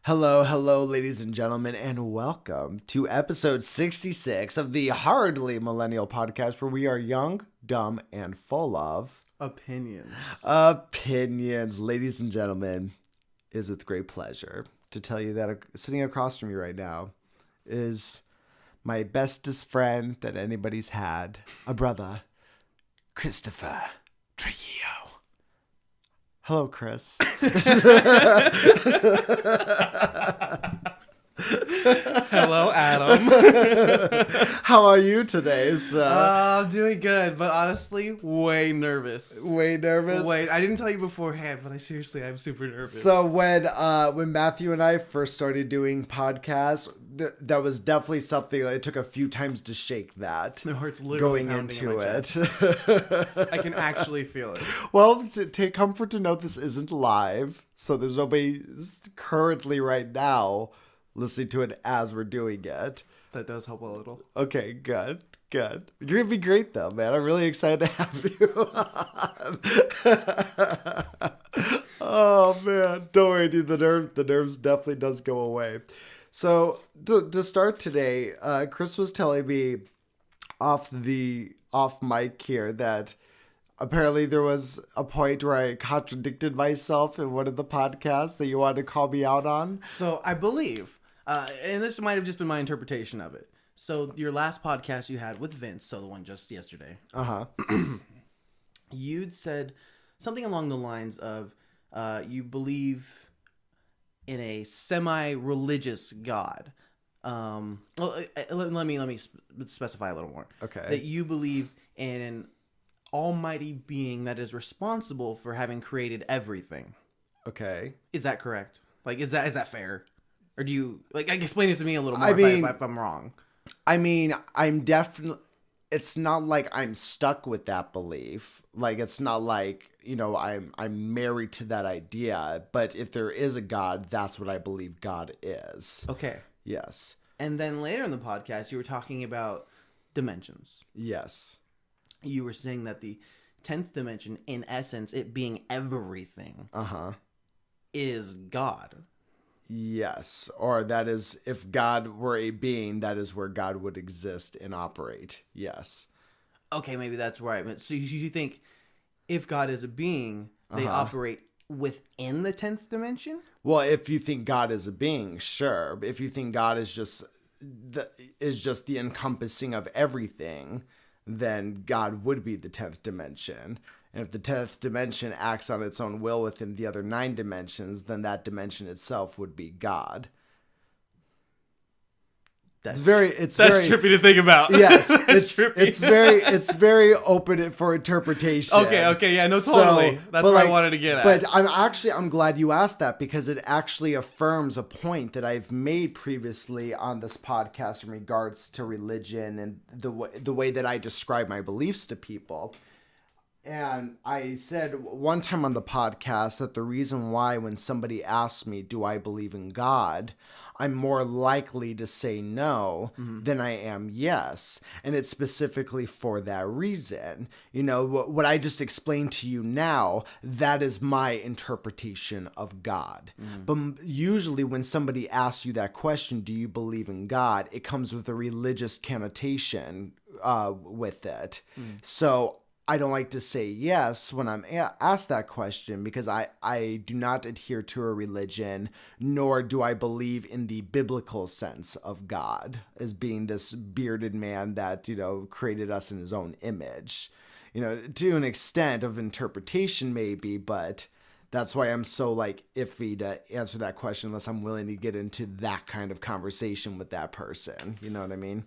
Hello, ladies and gentlemen, and welcome to episode 66 of the Hardly Millennial Podcast, where we are young, dumb, and full of opinions. Ladies and gentlemen, it is with great pleasure to tell you that sitting across from you right now is my bestest friend that anybody's had, a brother, Christopher Trujillo. Hello, Chris. Hello, Adam. How are you today, sir? I'm doing good, but honestly, way nervous. Way nervous? Wait, I didn't tell you beforehand, but I'm super nervous. So when Matthew and I first started doing podcasts, that was definitely something it took a few times to shake that. My heart's literally going into it. I can actually feel it. Well, take comfort to note this isn't live, so there's nobody currently right now listening to it as we're doing it. That does help a little. Okay, good. You're gonna be great though, man. I'm really excited to have you on. Oh man, don't worry, dude. The nerves definitely does go away. So to start today, Chris was telling me off mic here that apparently there was a point where I contradicted myself in one of the podcasts that you wanted to call me out on. So I believe, and this might have just been my interpretation of it. So your last podcast you had with Vince, so the one just yesterday. You'd said something along the lines of you believe in a semi-religious God. Let me specify a little more. Okay. That you believe in an almighty being that is responsible for having created everything. Okay. Is that correct? Like, is that fair? Or do you explain it to me a little more if I'm wrong? I mean, I'm definitely. It's not like I'm stuck with that belief. Like, it's not like, I'm married to that idea. But if there is a God, that's what I believe God is. Okay. Yes. And then later in the podcast, you were talking about dimensions. Yes. You were saying that the 10th dimension, in essence, it being everything, is God. Yes. Or that is, if God were a being, that is where God would exist and operate. Yes. Okay, maybe that's right. So you think if God is a being, they operate within the 10th dimension? Well, if you think God is a being, sure. If you think God is just the encompassing of everything, then God would be the 10th dimension. And if the 10th dimension acts on its own will within the other 9 dimensions, then that dimension itself would be God. It's very trippy to think about. Yes, it's very open for interpretation. Okay, yeah, no, totally. That's what I wanted to get at. But I'm glad you asked that, because it actually affirms a point that I've made previously on this podcast in regards to religion and the way that I describe my beliefs to people. And I said one time on the podcast that the reason why when somebody asks me, do I believe in God, I'm more likely to say no than I am yes. And it's specifically for that reason. What I just explained to you now, that is my interpretation of God. But usually when somebody asks you that question, do you believe in God, it comes with a religious connotation with it. So I don't like to say yes when I'm asked that question, because I do not adhere to a religion, nor do I believe in the biblical sense of God as being this bearded man that, created us in his own image. To an extent of interpretation maybe, but that's why I'm so iffy to answer that question unless I'm willing to get into that kind of conversation with that person. You know what I mean?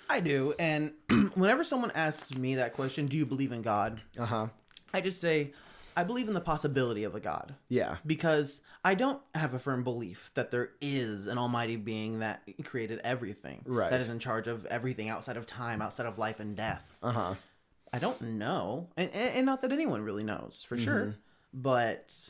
I do, and whenever someone asks me that question, do you believe in God? I just say, I believe in the possibility of a God. Yeah. Because I don't have a firm belief that there is an almighty being that created everything. Right. That is in charge of everything outside of time, outside of life and death. I don't know, and not that anyone really knows, for sure, but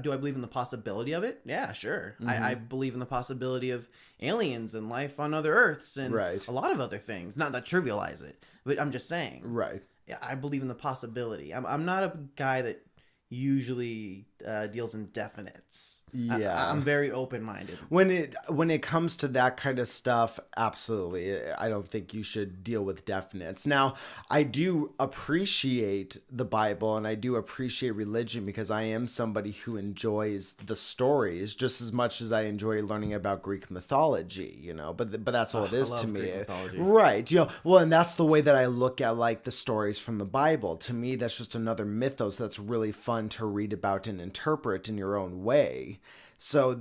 do I believe in the possibility of it? Yeah, sure. I believe in the possibility of aliens and life on other Earths and a lot of other things. Not that trivialize it, but I'm just saying. Right. Yeah, I believe in the possibility. I'm not a guy that usually deals in definites. Yeah. I'm very open-minded. When it comes to that kind of stuff, absolutely. I don't think you should deal with definites. Now, I do appreciate the Bible and I do appreciate religion because I am somebody who enjoys the stories just as much as I enjoy learning about Greek mythology, you know. But that's all it is to me. Greek mythology. Right. You know, well, and that's the way that I look at like the stories from the Bible. To me, that's just another mythos that's really fun to read about and interpret in your own way. So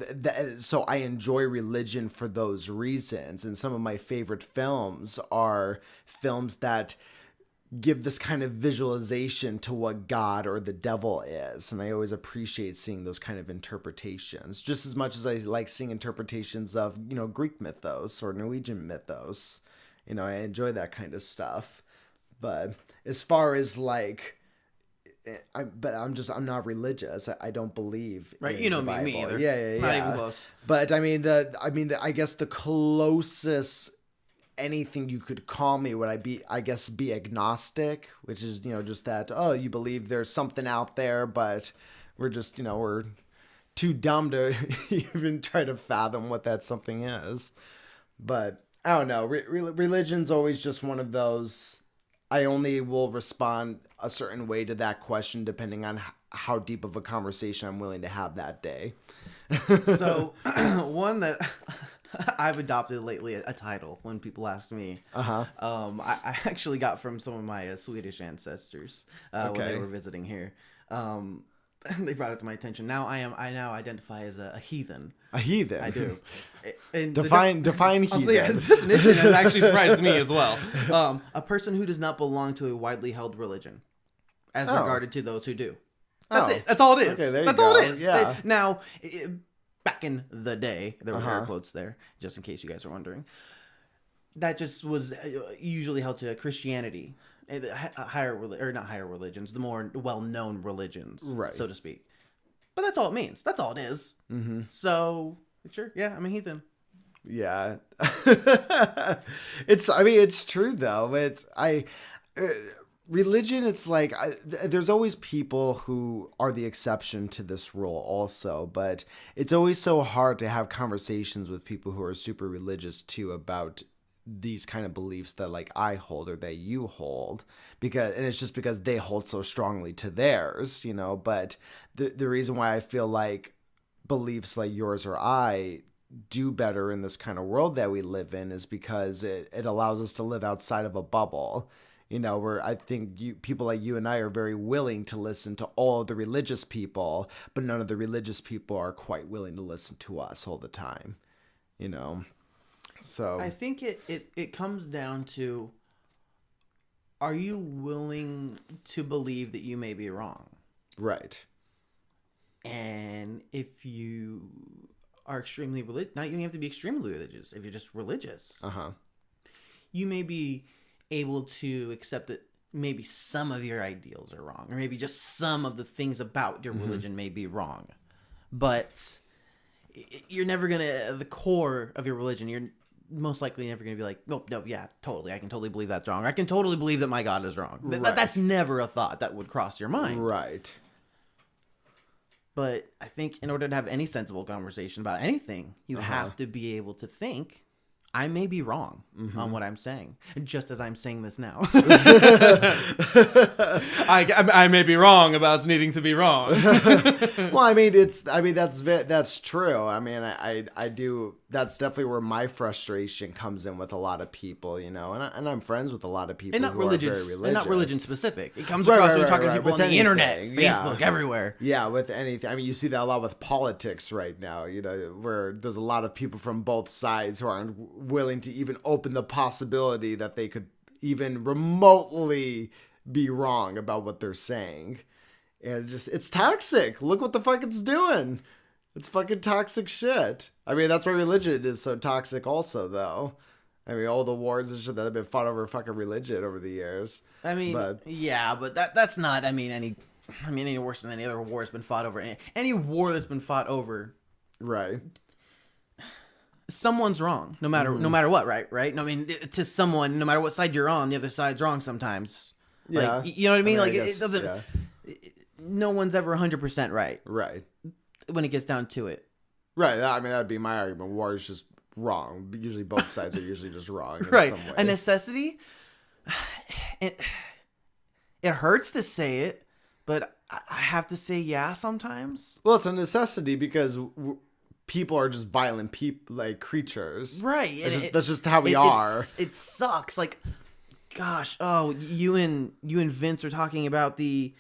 so I enjoy religion for those reasons. And some of my favorite films are films that give this kind of visualization to what God or the devil is. And I always appreciate seeing those kind of interpretations, just as much as I like seeing interpretations of, you know, Greek mythos or Norwegian mythos. You know, I enjoy that kind of stuff. But as far as like, I'm not religious. I don't believe. Right, in you know the Bible. me either. Yeah. Not even close. But I mean, I guess the closest anything you could call me would be agnostic, which is, you know, just that, oh, you believe there's something out there, but we're just, you know, we're too dumb to even try to fathom what that something is. But I don't know. Religion's always just one of those. I only will respond a certain way to that question depending on how deep of a conversation I'm willing to have that day. So, one that I've adopted lately, a title when people ask me. I actually got from some of my Swedish ancestors when they were visiting here. They brought it to my attention. Now I now identify as a heathen. A heathen? I do. And define heathen. Yeah, the definition has actually surprised me as well. A person who does not belong to a widely held religion, as regarded to those who do. That's it. That's all it is. Okay, there you That's go. all it is. Yeah. Now, back in the day, there were air quotes there, just in case you guys are wondering. That just was usually held to Christianity. Not higher religions, the more well-known religions, right, so to speak. But that's all it means. That's all it is. Mm-hmm. So, sure, yeah, I'm a heathen. Yeah. It's true though. Religion, it's like, there's always people who are the exception to this rule also, but it's always so hard to have conversations with people who are super religious too about these kind of beliefs that like I hold or that you hold, and it's just because they hold so strongly to theirs, you know. But the reason why I feel like beliefs like yours or I do better in this kind of world that we live in is because it allows us to live outside of a bubble, you know, where I think people like you and I are very willing to listen to all of the religious people, but none of the religious people are quite willing to listen to us all the time, you know. So I think it comes down to, are you willing to believe that you may be wrong? Right. And if you are extremely religious, not even have to be extremely religious, if you're just religious, you may be able to accept that maybe some of your ideals are wrong, or maybe just some of the things about your religion may be wrong. But you're never going to, the core of your religion, you're most likely never going to be like, no, yeah, totally. I can totally believe that's wrong. I can totally believe that my God is wrong. Right. That's never a thought that would cross your mind. Right. But I think in order to have any sensible conversation about anything, you have to be able to think, I may be wrong on what I'm saying, just as I'm saying this now. I may be wrong about needing to be wrong. Well, that's true. I mean, I do. That's definitely where my frustration comes in with a lot of people, you know, and I'm friends with a lot of people and not who religious, are very religious. And not religion specific. It comes across when you're talking to people on the internet, Facebook, everywhere. Yeah, with anything. I mean, you see that a lot with politics right now, you know, where there's a lot of people from both sides who aren't willing to even open the possibility that they could even remotely be wrong about what they're saying. And it's toxic. Look what the fuck it's doing. It's fucking toxic shit. I mean, that's why religion is so toxic also, though. I mean, all the wars and shit that have been fought over fucking religion over the years. I mean, but that's not, any worse than any other war has been fought over. Any war that's been fought over. Right. Someone's wrong, no matter what, right? I mean, to someone, no matter what side you're on, the other side's wrong sometimes. Yeah. Like, you know what I mean? Like, it doesn't... Yeah. no one's ever 100% right. Right. When it gets down to it. Right. I mean, that'd be my argument. War is just wrong. Usually both sides are usually just wrong in right. some way. A necessity, it hurts to say it, but I have to say yeah sometimes. Well, it's a necessity because people are just violent creatures. Right. That's just how we are. It sucks. Like, gosh, you and Vince are talking about the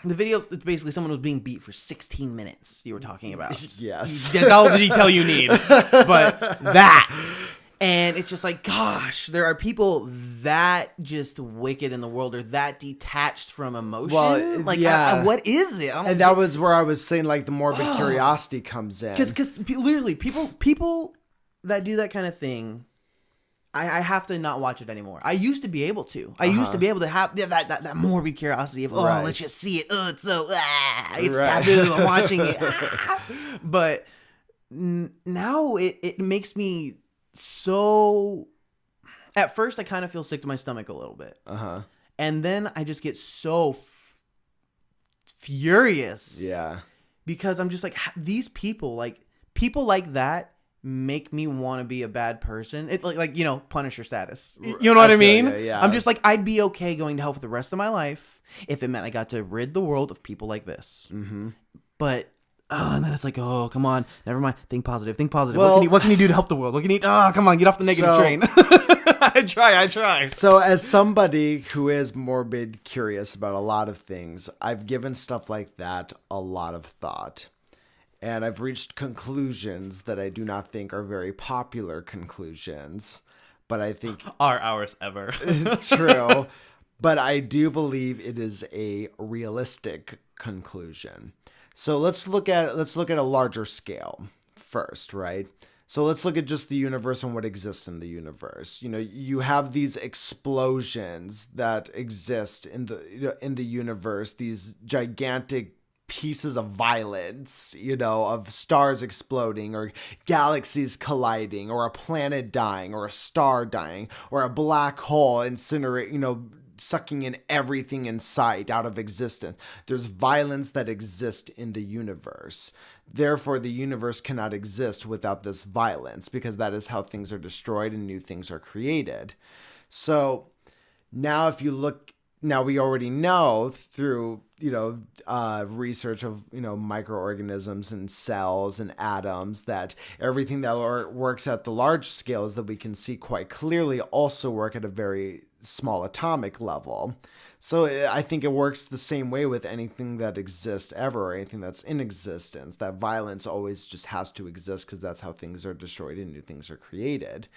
video. It's basically someone was being beat for 16 minutes. You were talking about. Yes. That's all the detail you need. But that. And it's just like, gosh, there are people that just wicked in the world or that detached from emotion. Well, like, yeah. What is it? And that was where I was saying, like, the morbid curiosity comes in. Because literally, people that do that kind of thing, I have to not watch it anymore. I used to be able to. I used to be able to have that morbid curiosity of, right. Let's just see it. Oh, it's so, it's taboo. I'm watching it. But now it makes me so... At first, I kind of feel sick to my stomach a little bit. And then I just get so furious. Yeah. Because I'm just like, these people like that make me want to be a bad person. It like Punisher status. You know what I mean? Yeah. I'm just like, I'd be okay going to hell for the rest of my life if it meant I got to rid the world of people like this. Mm-hmm. But and then it's like, oh, come on, never mind. Think positive. Well, what can you do to help the world? What can you? Come on, get off the negative train. I try. So as somebody who is morbid curious about a lot of things, I've given stuff like that a lot of thought. And I've reached conclusions that I do not think are very popular conclusions. But I think... Are ours ever. True. But I do believe it is a realistic conclusion. So let's look at a larger scale first, right? So let's look at just the universe and what exists in the universe. You have these explosions that exist in the universe, these gigantic pieces of violence, of stars exploding or galaxies colliding or a planet dying or a star dying or a black hole sucking in everything in sight out of existence. There's violence that exists in the universe. Therefore, the universe cannot exist without this violence because that is how things are destroyed and new things are created. So now we already know through, research of, microorganisms and cells and atoms that everything that works at the large scales that we can see quite clearly also work at a very small atomic level. So I think it works the same way with anything that exists ever or anything that's in existence. That violence always just has to exist because that's how things are destroyed and new things are created.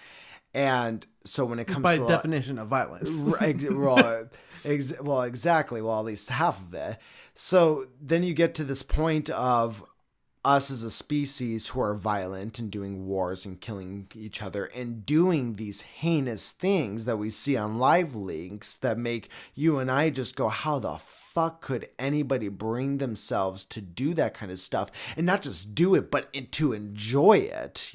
And so when it comes by to definition of violence, well, exactly. Well, at least half of it. So then you get to this point of us as a species who are violent and doing wars and killing each other and doing these heinous things that we see on live leaks that make you and I just go, how the fuck could anybody bring themselves to do that kind of stuff and not just do it, but to enjoy it,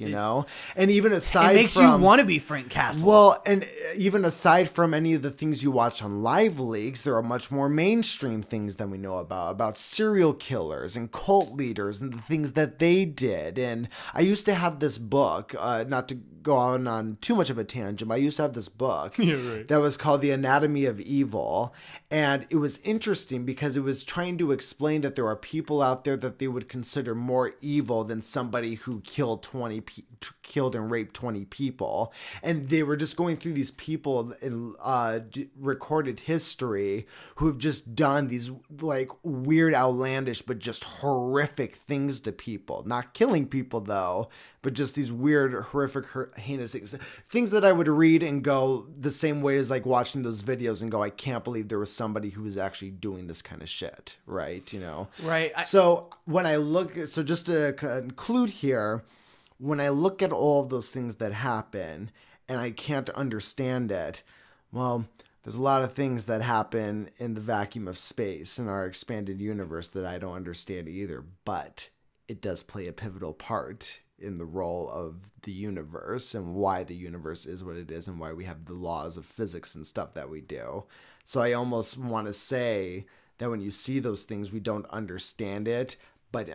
And even aside, it makes you want to be Frank Castle. Well, and even aside from any of the things you watch on live leaks, there are much more mainstream things than we know about serial killers and cult leaders and the things that they did. And I used to have this book, not to go on too much of a tangent, but I used to have this book that was called The Anatomy of Evil. And it was interesting because it was trying to explain that there are people out there that they would consider more evil than somebody who killed and raped 20 people. And they were just going through these people in recorded history who have just done these like weird, outlandish, but just horrific things to people. Not killing people though, but just these weird, horrific, heinous things that I would read and go the same way as like watching those videos and go, I can't believe there was somebody who was actually doing this kind of shit, right? Right. So when I just to conclude here, when I look at all of those things that happen and I can't understand it, well, there's a lot of things that happen in the vacuum of space in our expanded universe that I don't understand either, but it does play a pivotal part in the role of the universe and why the universe is what it is and why we have the laws of physics and stuff that we do. So I almost want to say that when you see those things, we don't understand it, but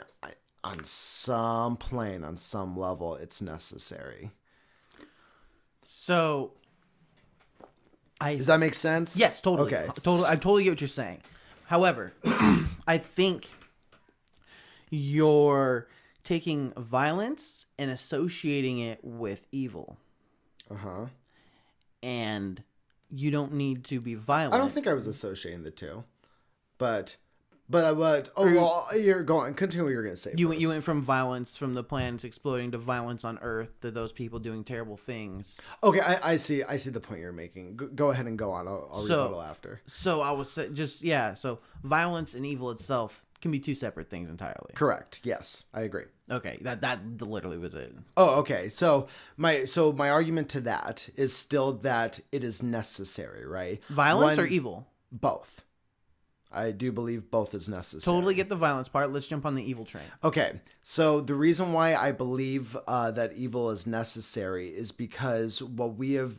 on some plane, on some level, it's necessary. So, does that make sense? Yes, totally. Okay. Totally. I totally get what you're saying. However, I think you're taking violence and associating it with evil. Uh-huh. And you don't need to be violent. I don't think I was associating the two. But you're going. Continue what you're going to say. You went from violence from the planets exploding to violence on Earth to those people doing terrible things. Okay, I see the point you're making. Go ahead and go on. I'll rebuttal after. So I was so violence and evil itself can be two separate things entirely. Correct. Yes, I agree. Okay, that literally was it. Oh, okay. So my argument to that is still that it is necessary, right? Violence or evil? Both. I do believe both is necessary. Totally get the violence part. Let's jump on the evil train. Okay. So the reason why I believe that evil is necessary is because what we have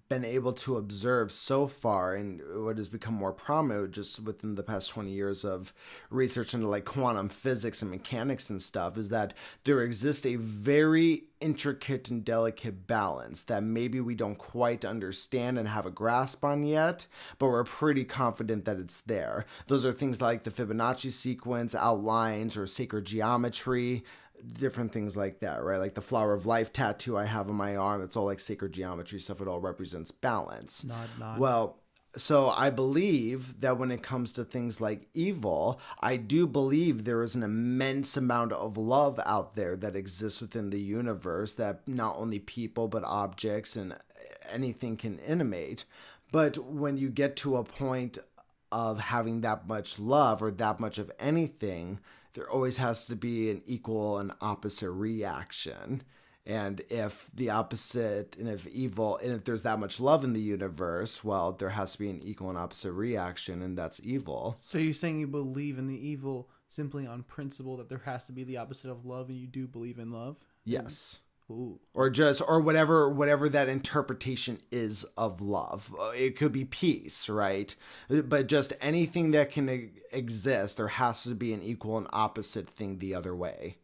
been able to observe so far and what has become more prominent just within the past 20 years of research into like quantum physics and mechanics and stuff is that there exists a very intricate and delicate balance that maybe we don't quite understand and have a grasp on yet, but we're pretty confident that it's there. Those are things like the Fibonacci sequence, outlines, or sacred geometry, different things like that, right? Like the flower of life tattoo I have on my arm, it's all like sacred geometry stuff. It all represents balance. Nod. Well, so I believe that when it comes to things like evil, I do believe there is an immense amount of love out there that exists within the universe that not only people but objects and anything can animate. But when you get to a point of having that much love or that much of anything, there always has to be an equal and opposite reaction. And if the opposite, and if evil, and if there's that much love in the universe, well, there has to be an equal and opposite reaction, and that's evil. So you're saying you believe in the evil simply on principle that there has to be the opposite of love, and you do believe in love? Yes. Ooh. Or whatever that interpretation is of love. It could be peace, right? But just anything that can exist, there has to be an equal and opposite thing the other way.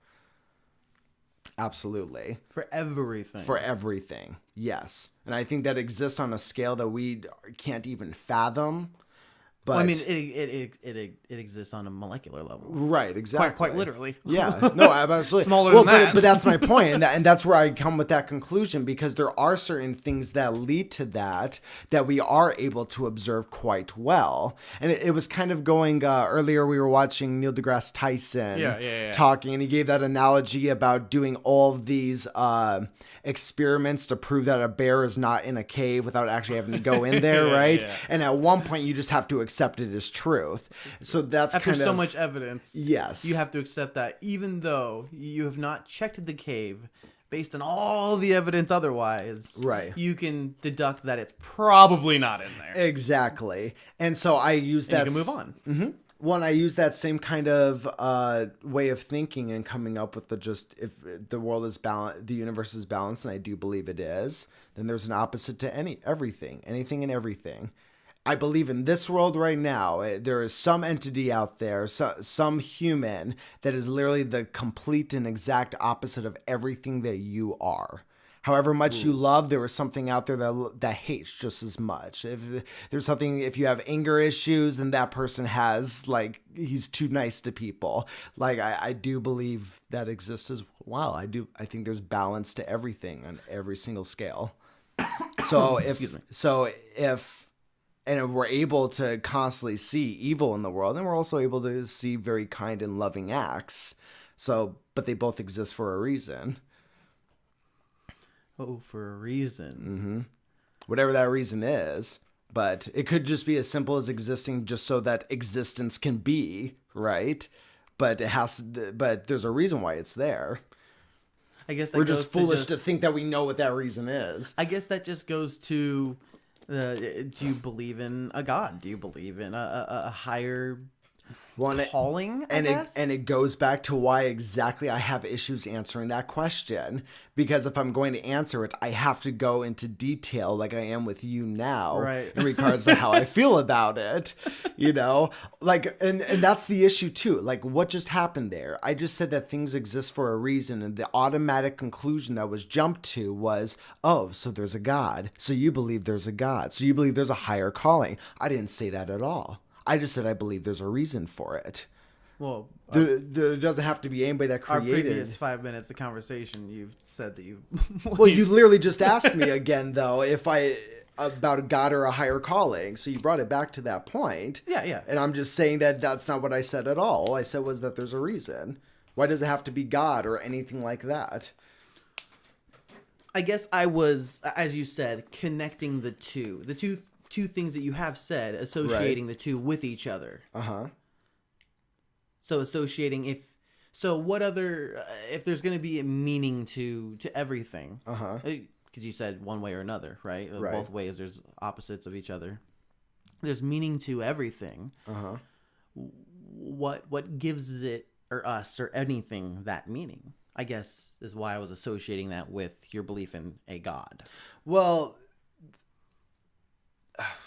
Absolutely. For everything. For everything, yes. And I think that exists on a scale that we can't even fathom. But well, I mean, it exists on a molecular level. Right, exactly. Quite literally. Yeah, no, absolutely. Smaller than that. But that's my point, and that's where I come with that conclusion, because there are certain things that lead to that we are able to observe quite well. And it was kind of going, earlier we were watching Neil deGrasse Tyson talking, and he gave that analogy about doing all of these experiments to prove that a bear is not in a cave without actually having to go in there, right? Yeah. And at one point, you just have to accept it as truth. So that's after so much evidence. Yes, you have to accept that, even though you have not checked the cave, based on all the evidence otherwise. Right. You can deduct that it's probably not in there. Exactly. And so I use that. You can move on. Mm-hmm. Well, I use that same kind of way of thinking and coming up with if the world is balanced, the universe is balanced, and I do believe it is, then there's an opposite to anything and everything. I believe in this world right now, there is some entity out there, some human that is literally the complete and exact opposite of everything that you are. However much you love, there is something out there that hates just as much. If there's something, if you have anger issues, then that person has, like, he's too nice to people. Like, I do believe that exists as well. I think there's balance to everything on every single scale. So if we're able to constantly see evil in the world, then we're also able to see very kind and loving acts. So, but they both exist for a reason. Oh, for a reason. Mm-hmm. Whatever that reason is. But it could just be as simple as existing just so that existence can be, right? But but there's a reason why it's there. I guess that we're just foolish to think that we know what that reason is. I guess that just goes to, do you believe in a God? Do you believe in a higher calling, I and guess? it goes back to why exactly I have issues answering that question, because if I'm going to answer it, I have to go into detail like I am with you now, Right. in regards to how I feel about it, like, and that's the issue too. Like, what just happened there? I just said that things exist for a reason, and the automatic conclusion that was jumped to was, oh, so there's a God, so you believe there's a God, so you believe there's a higher calling. I didn't say that at all. I just said I believe there's a reason for it. Well, There doesn't have to be anybody that our created. previous 5 minutes of conversation, you've said that you... Well, you literally just asked me again, though, about a God or a higher calling. So you brought it back to that point. Yeah. And I'm just saying that that's not what I said at all. All I said was that there's a reason. Why does it have to be God or anything like that? I guess I was, as you said, connecting the two things that you have said, associating the two with each other. So associating if there's going to be a meaning to everything. Because you said one way or another, right? Both ways, there's opposites of each other. There's meaning to everything. What gives it or us or anything that meaning, I guess, is why I was associating that with your belief in a God. Well,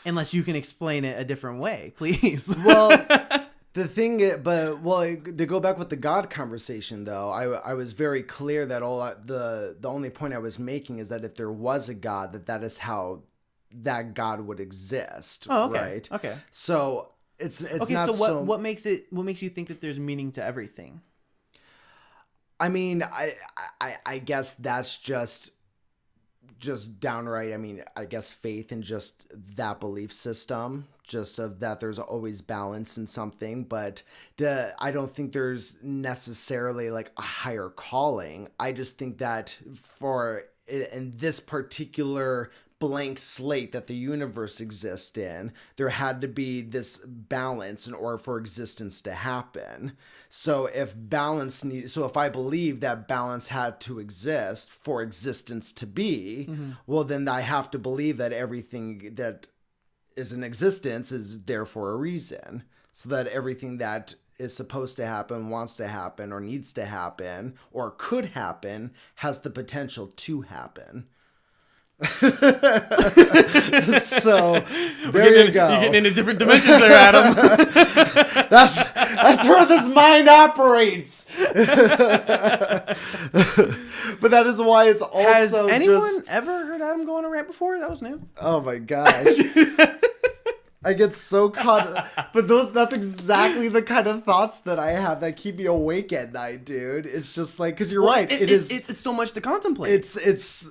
unless you can explain it a different way, please. Well, to go back with the God conversation, though, I was very clear that the only point I was making is that if there was a God, that is how that God would exist. Oh, okay. Right? Okay. So it's okay. not So what makes you think that there's meaning to everything? I mean, I guess that's just downright, I guess faith in just that belief system, just of that there's always balance in something. But I don't think there's necessarily like a higher calling. I just think that in this particular blank slate that the universe exists in, there had to be this balance in order for existence to happen. So if I believe that balance had to exist for existence to be, well, then I have to believe that everything that is in existence is there for a reason. So that everything that is supposed to happen, wants to happen, or needs to happen, or could happen, has the potential to happen. So there you go. You're getting into different dimensions there, Adam. that's where this mind operates. But that is why it's also. Has anyone ever heard Adam go on a rant before? That was new. Oh my gosh. I get so caught, but that's exactly the kind of thoughts that I have that keep me awake at night, dude. It's just like, because you're right. It's so much to contemplate.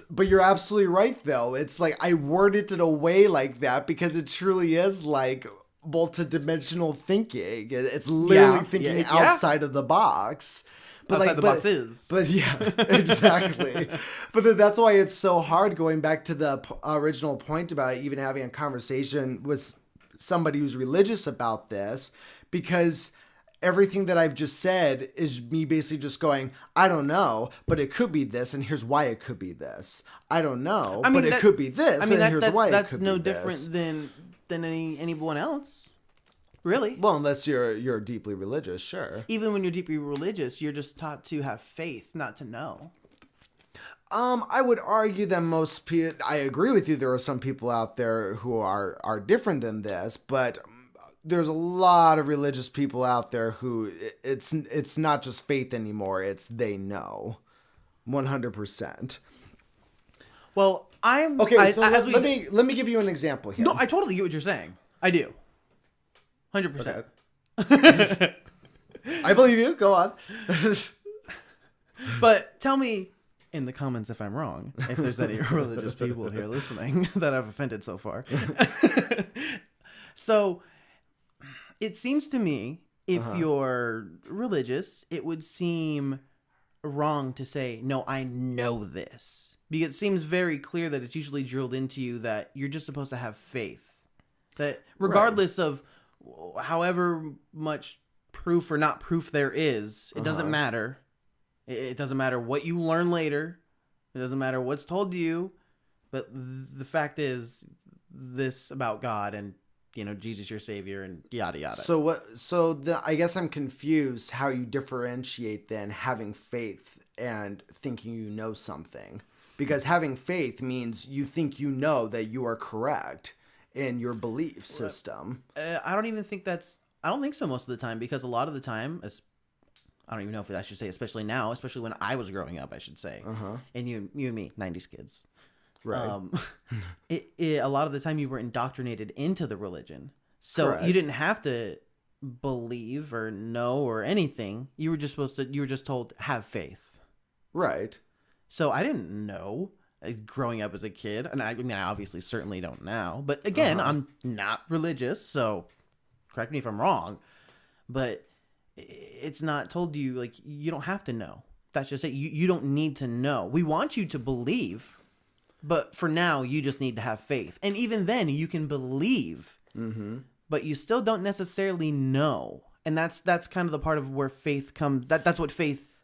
But you're absolutely right, though. It's like, I worded it away like that because it truly is like multidimensional thinking. It's literally thinking outside of the box. But outside the box is. But yeah, exactly. But then that's why it's so hard, going back to the original point about even having a conversation with somebody who's religious about this, because everything that I've just said is me basically just going, I don't know, but it could be this, and here's why it could be this. I don't know, but it could be this, and here's why it could be this. That's no different than anyone else, really. Well, unless you're deeply religious, sure. Even when you're deeply religious, you're just taught to have faith, not to know. I would argue that most people, I agree with you, there are some people out there who are different than this, but there's a lot of religious people out there who it's not just faith anymore, it's they know. 100%. Well, Okay, so let me give you an example here. No, I totally get what you're saying. I do. 100%. Okay. I believe you. Go on. But tell me in the comments if I'm wrong, if there's any religious people here listening that I've offended so far. So it seems to me, if you're religious, it would seem wrong to say, no, I know this. Because it seems very clear that it's usually drilled into you that you're just supposed to have faith. That regardless of however much proof or not proof there is, it doesn't matter. It doesn't matter what you learn later. It doesn't matter what's told to you. But the fact is this about God, and Jesus your savior and yada yada. I guess I'm confused how you differentiate then having faith and thinking you know something, because having faith means you think you know that you are correct in your belief system. I don't think so most of the time, because a lot of the time, I don't even know if I should say, especially now, especially when I was growing up, I should say, and you and me, 90s kids. Right. A lot of the time you were indoctrinated into the religion. So Correct. You didn't have to believe or know or anything. You were just told, have faith. Right. So I didn't know growing up as a kid. And I obviously certainly don't now. But again, I'm not religious. So correct me if I'm wrong. But it's not told to you, like, you don't have to know. That's just it. You don't need to know. We want you to believe. But for now, you just need to have faith. And even then, you can believe, but you still don't necessarily know. And that's kind of the part of where faith comes. That's what faith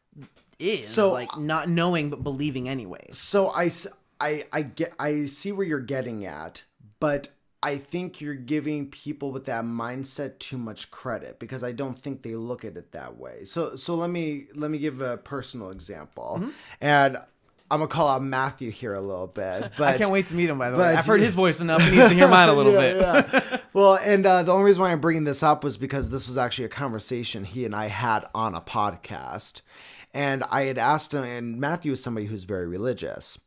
is. So, like, not knowing, but believing anyway. So I see where you're getting at, but I think you're giving people with that mindset too much credit, because I don't think they look at it that way. So let me give a personal example. And I'm going to call out Matthew here a little bit. But I can't wait to meet him, by the way. I've heard his voice enough. He needs to hear mine a little bit. Yeah. Well, and the only reason why I'm bringing this up was because this was actually a conversation he and I had on a podcast. And I had asked him, and Matthew is somebody who's very religious.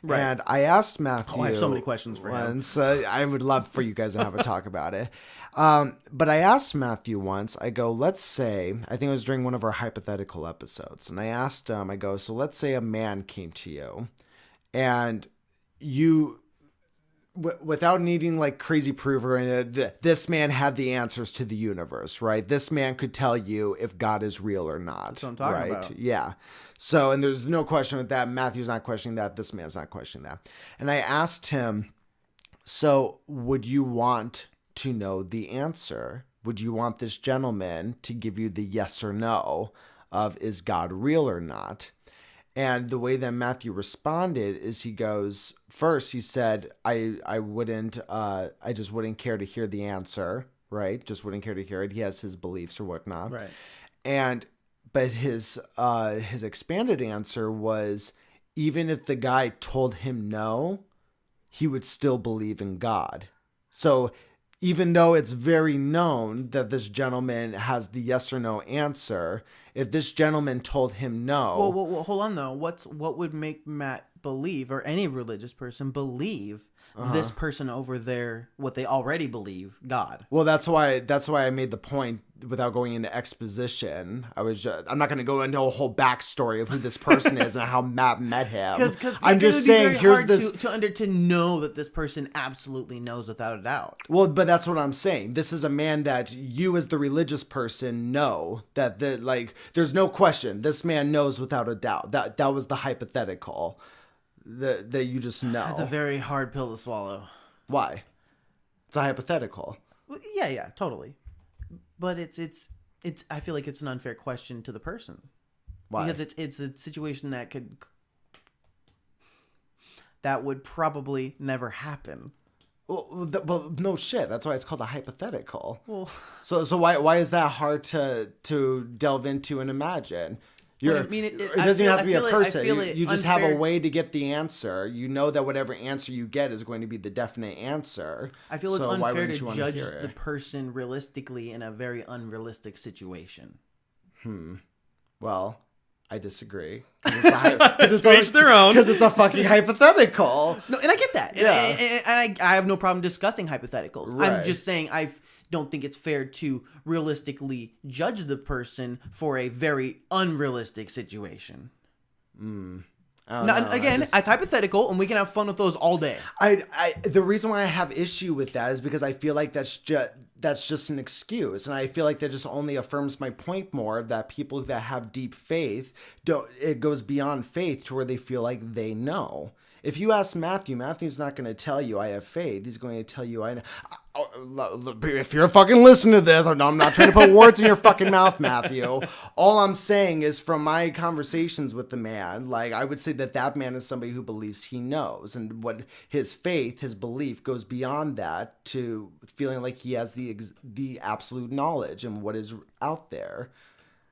Right. And I asked Matthew. I have so many questions for him. I would love for you guys to have a talk about it. But I asked Matthew once, I go, let's say, I think it was during one of our hypothetical episodes. And I asked him, I go, so let's say a man came to you and you, without needing like crazy proof or anything, this man had the answers to the universe, right? This man could tell you if God is real or not. That's what I'm talking about. Yeah. So, and there's no question with that. Matthew's not questioning that. This man's not questioning that. And I asked him, so would you want to know the answer? Would you want this gentleman to give you the yes or no of, is God real or not? And the way that Matthew responded is he goes, first he said, I just wouldn't care to hear the answer, right? Just wouldn't care to hear it. He has his beliefs or whatnot. Right. But his expanded answer was, even if the guy told him no, he would still believe in God. So even though it's very known that this gentleman has the yes or no answer, if this gentleman told him no... Well, hold on, though. What would make Matt believe, or any religious person believe, this person over there, what they already believe, God? Well, that's why I made the point without going into exposition. I'm not going to go into a whole backstory of who this person is and how Matt met him. Because I'm just saying, here's this to know that this person absolutely knows without a doubt. Well, but that's what I'm saying. This is a man that you, as the religious person, know that there's no question. This man knows without a doubt. That was the hypothetical that you just know. That's a very hard pill to swallow. Why? It's a hypothetical. Yeah, totally. But it's I feel like it's an unfair question to the person. Why? Because it's a situation that would probably never happen. Well, no shit. That's why it's called a hypothetical. Well, so why is that hard to delve into and imagine? It doesn't even have to be a person. You just have a way to get the answer. You know that whatever answer you get is going to be the definite answer. I feel it's unfair to judge the person realistically in a very unrealistic situation. Well, I disagree. Because it's a fucking hypothetical. No, and I get that. Yeah. And I have no problem discussing hypotheticals. Right. I'm just saying I don't think it's fair to realistically judge the person for a very unrealistic situation. It's hypothetical, and we can have fun with those all day. The reason why I have issue with that is because I feel like that's just an excuse, and I feel like that just only affirms my point more, that people that have deep faith it goes beyond faith to where they feel like they know. If you ask Matthew, Matthew's not going to tell you I have faith. He's going to tell you I know. If you're fucking listening to this, I'm not trying to put words in your fucking mouth, Matthew. All I'm saying is from my conversations with the man, like I would say that man is somebody who believes he knows, and what his faith, his belief goes beyond that to feeling like he has the absolute knowledge and what is out there.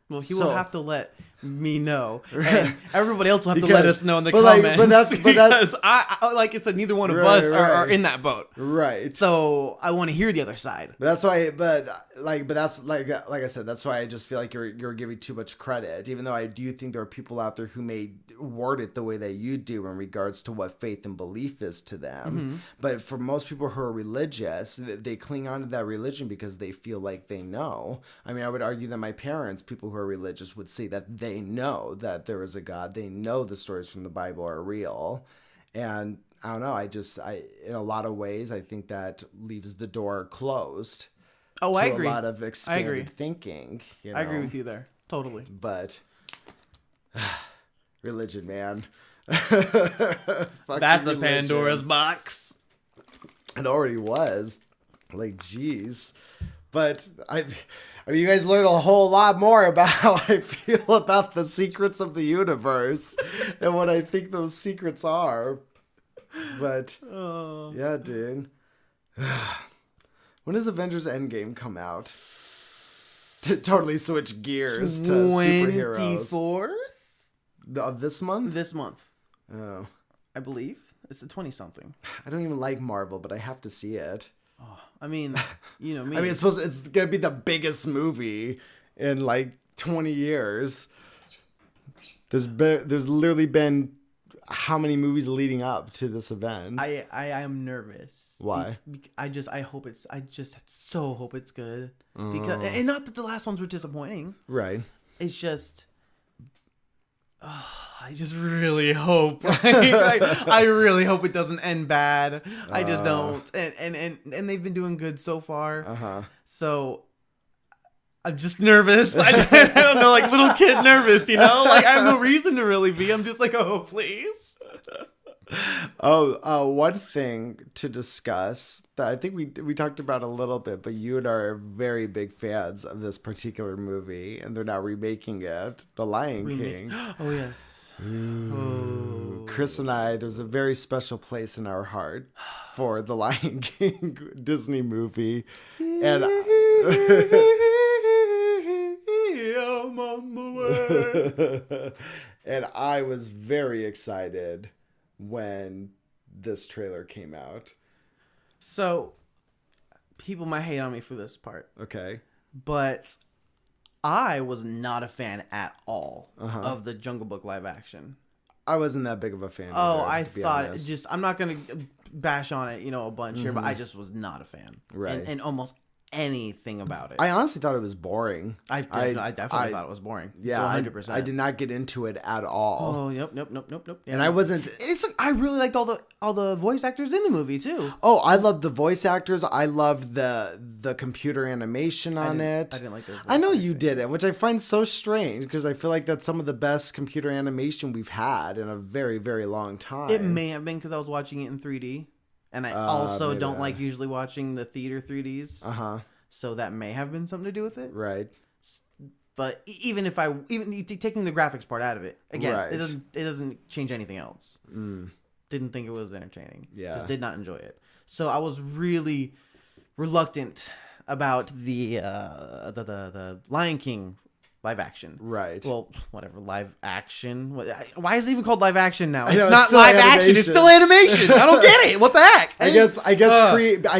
Well, he will have to let me know, and everybody else will have to let us know in the Like, comments. but that's because I like I said, neither one of us are in that boat, right? So I want to hear the other side. But that's why, but that's like I said, that's why I just feel like you're giving too much credit. Even though I do think there are people out there who may word it the way that you do in regards to what faith and belief is to them. Mm-hmm. But for most people who are religious, they cling on to that religion because they feel like they know. I mean, I would argue that my parents, people who are religious, would say that they know that there is a God. They know the stories from the Bible are real. And I don't know. I in a lot of ways, I think that leaves the door closed. Oh, I agree. A lot of expanded thinking. You know? I agree with you there. Totally. But religion, man. That's a Pandora's box. It already was. Like, geez. But I mean, you guys learned a whole lot more about how I feel about the secrets of the universe and what I think those secrets are. But, yeah, dude. When does Avengers Endgame come out? To totally switch gears to superheroes. 24th? Of this month? This month. Oh. I believe. It's the 20-something. I don't even like Marvel, but I have to see it. Oh, I mean, you know me. I mean, it's going to be the biggest movie in like 20 years. There's literally been how many movies leading up to this event? I am nervous. Why? I just so hope it's good. Because and not that the last ones were disappointing. Right. It's just I just really hope. I really hope it doesn't end bad. I just don't. And they've been doing good so far. So I'm just nervous. I don't know, like little kid nervous, you know? Like I have no reason to really be. I'm just like, oh, please. One thing to discuss that I think we talked about a little bit, but you and I are very big fans of this particular movie, and they're now remaking it, The Lion King. Oh, yes. Ooh. Chris and I, there's a very special place in our heart for The Lion King Disney movie. And and I was very excited when this trailer came out. So, people might hate on me for this part. Okay. But I was not a fan at all of the Jungle Book live action. I wasn't that big of a fan. Oh, either, I thought I'm not going to bash on it, a bunch here, but I just was not a fan. Right. And almost anything about it. I honestly thought it was boring. I definitely thought it was boring. Yeah, 100%. I did not get into it at all. Oh, yep. Yeah, and I wasn't. It's like I really liked all the voice actors in the movie too. Oh, I loved the voice actors. I loved the computer animation on it. I didn't like their voice I know you acting. did it, which I find so strange because I feel like that's some of the best computer animation we've had in a very, very long time. It may have been because I was watching it in 3D, and I also don't like usually watching the theater 3Ds. So that may have been something to do with it. Right. But even taking the graphics part out of it, again, right. it doesn't change anything else. Didn't think it was entertaining. Yeah. Just did not enjoy it. So I was really reluctant about the Lion King live action. Right. Well, whatever, live action. Why is it even called live action now? It's not live action. It's still animation. I don't get it. What the heck? I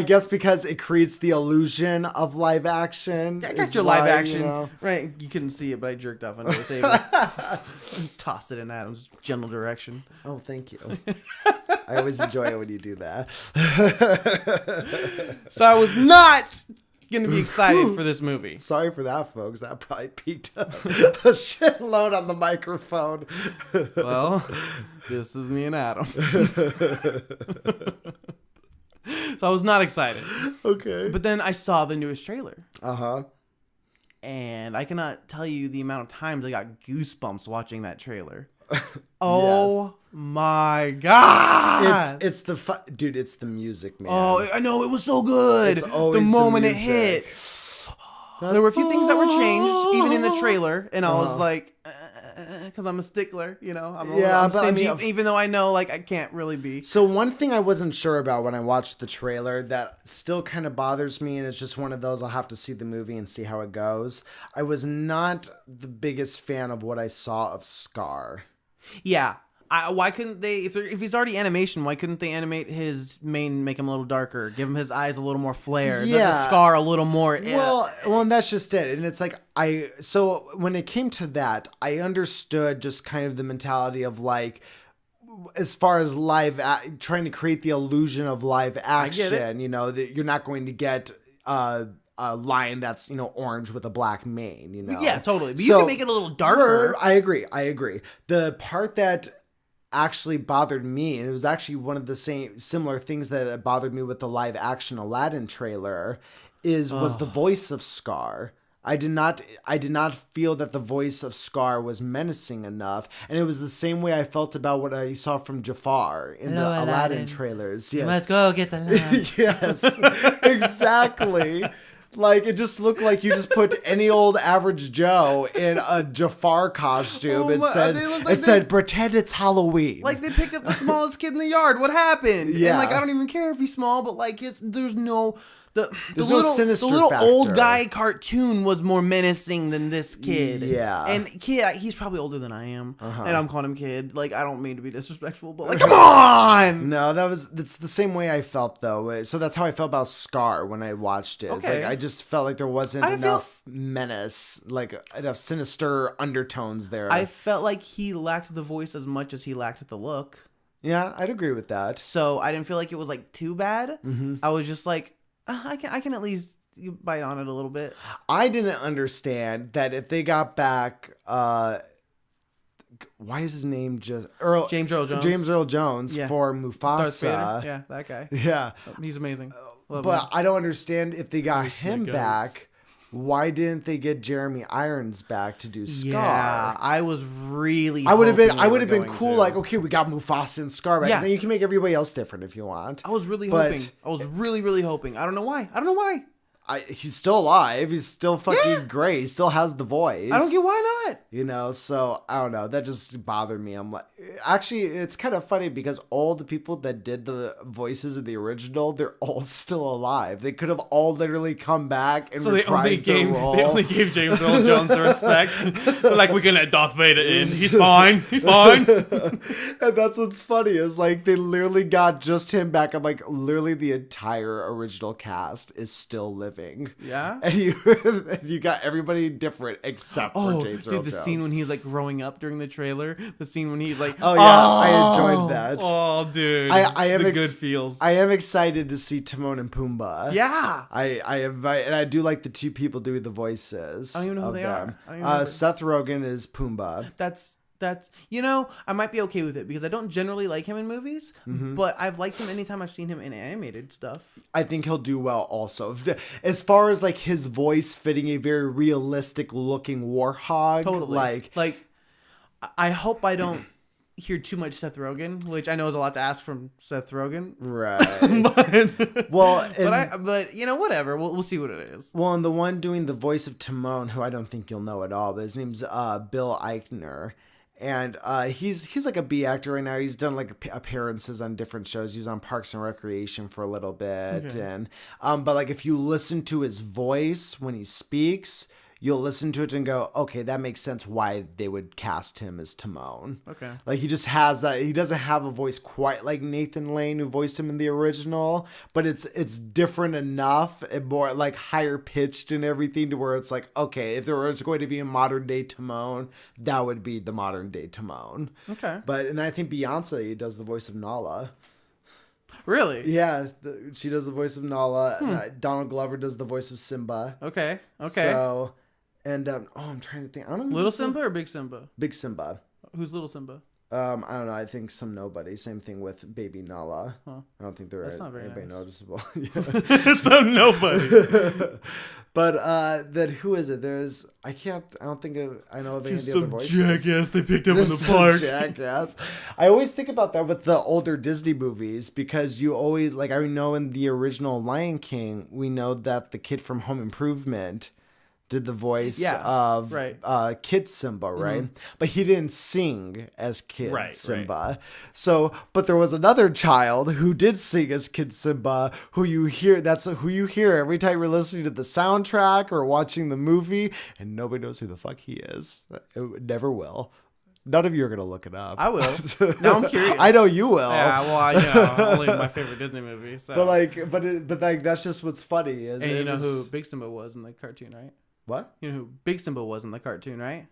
guess because it creates the illusion of live action. I got your live action. Right. You couldn't see it, but I jerked off under the table. Tossed it in Adam's general direction. Oh, thank you. I always enjoy it when you do that. So I was not going to be excited for this movie. Sorry for that, folks. That probably peaked up a shitload on the microphone. Well, this is me and Adam. So I was not excited. Okay. But then I saw the newest trailer. And I cannot tell you the amount of times I got goosebumps watching that trailer. Oh my God. It's the dude. It's the music, man. Oh, I know, it was so good. It's always the moment the it hit. There were a few things that were changed, even in the trailer, and I was like, because I'm a stickler, you know. I'm stingy, even though I know, like, I can't really be. So one thing I wasn't sure about when I watched the trailer that still kind of bothers me, and it's just one of those I'll have to see the movie and see how it goes. I was not the biggest fan of what I saw of Scar. Yeah. Why couldn't they, if he's already animation, why couldn't they animate his mane, make him a little darker, give him his eyes a little more flare, the scar a little more? Well, and that's just it. And it's like, so when it came to that, I understood just kind of the mentality of like, as far as trying to create the illusion of live action, you know, that you're not going to get a lion that's, you know, orange with a black mane, you know? Yeah, totally. But you can make it a little darker. I agree. The part that actually bothered me, and it was actually one of the similar things that bothered me with the live action Aladdin trailer, was the voice of Scar. I did not feel that the voice of Scar was menacing enough, and it was the same way I felt about what I saw from Jafar in the Aladdin trailers. Yes, let's go get the lamp. Yes, exactly. Like, it just looked like you just put any old average Joe in a Jafar costume and said, pretend it's Halloween. Like, they picked up the smallest kid in the yard. What happened? Yeah. And, like, I don't even care if he's small, but, like, there's no sinister factor. Old guy cartoon was more menacing than this kid. Yeah. And kid, he's probably older than I am. And I'm calling him kid. Like, I don't mean to be disrespectful, but like, come on! No, that's the same way I felt, though. So that's how I felt about Scar when I watched it. It's like, I just felt like there wasn't enough menace, like enough sinister undertones there. I felt like he lacked the voice as much as he lacked the look. Yeah, I'd agree with that. So I didn't feel like it was like too bad. I was just like, I can at least bite on it a little bit. I didn't understand that if they got back, why is his name just James Earl Jones? James Earl Jones for Mufasa. Yeah, that guy. Yeah, he's amazing. But him. I don't understand if they got him back. Why didn't they get Jeremy Irons back to do Scar? Yeah, I was really. I would have been cool. Like, okay, we got Mufasa and Scar back. Yeah. And then you can make everybody else different if you want. I was really hoping. I was really hoping. I don't know why. He's still alive. He's still fucking great. He still has the voice. I don't get why not. You know, so I don't know. That just bothered me. I'm like, actually, it's kind of funny because all the people that did the voices of the original, they're all still alive. They could have all literally come back and reprised their role. They only gave James Earl Jones the respect. They're like, we can let Darth Vader in. He's fine. And that's what's funny is like they literally got just him back. I'm like, literally the entire original cast is still living. Yeah, and you got everybody different except for James Earl Jones. The scene when he's like growing up during the trailer, the scene when he's like, I enjoyed that. Oh, dude, I am good feels. I am excited to see Timon and Pumbaa. Yeah, I invite, and I do like the two people doing the voices. I don't even know who they are. Seth Rogen is Pumbaa. That's you know, I might be okay with it because I don't generally like him in movies, but I've liked him anytime I've seen him in animated stuff. I think he'll do well also. As far as like his voice fitting a very realistic looking warthog. Totally. Like I hope I don't hear too much Seth Rogen, which I know is a lot to ask from Seth Rogen. Right. but you know, whatever. We'll see what it is. Well, and the one doing the voice of Timon, who I don't think you'll know at all, but his name's Bill Eichner. And he's like a B actor right now. He's done like appearances on different shows. He was on Parks and Recreation for a little bit. Okay. And but like if you listen to his voice when he speaks, you'll listen to it and go, okay, that makes sense why they would cast him as Timon. Okay. Like he just has that. He doesn't have a voice quite like Nathan Lane, who voiced him in the original, but it's different enough and more like higher pitched and everything to where it's like, okay, if there was going to be a modern day Timon, that would be the modern day Timon. Okay. And I think Beyonce does the voice of Nala. Really? Yeah, she does the voice of Nala. Donald Glover does the voice of Simba. Okay. So, and I'm trying to think. I don't know. Little Simba or Big Simba? Big Simba. Who's Little Simba? I don't know. I think some nobody. Same thing with Baby Nala. Huh. I don't think they're anybody noticeable. Some nobody. But then who is it? There's I don't think I know of any of the other voices. Jackass they picked up in the park. Jackass. I always think about that with the older Disney movies because you always like I know in the original Lion King we know that the kid from Home Improvement did the voice of Kid Simba, right? Mm-hmm. But he didn't sing as Kid Simba. Right. So, but there was another child who did sing as Kid Simba, who you hear every time you're listening to the soundtrack or watching the movie, and nobody knows who the fuck he is. It never will. None of you are going to look it up. I will. Now I'm curious. I know you will. Yeah, well, only my favorite Disney movie. So. But that's just what's funny. And you know who Big Simba was in the cartoon, right? What? You know who Big Simba was in the cartoon, right?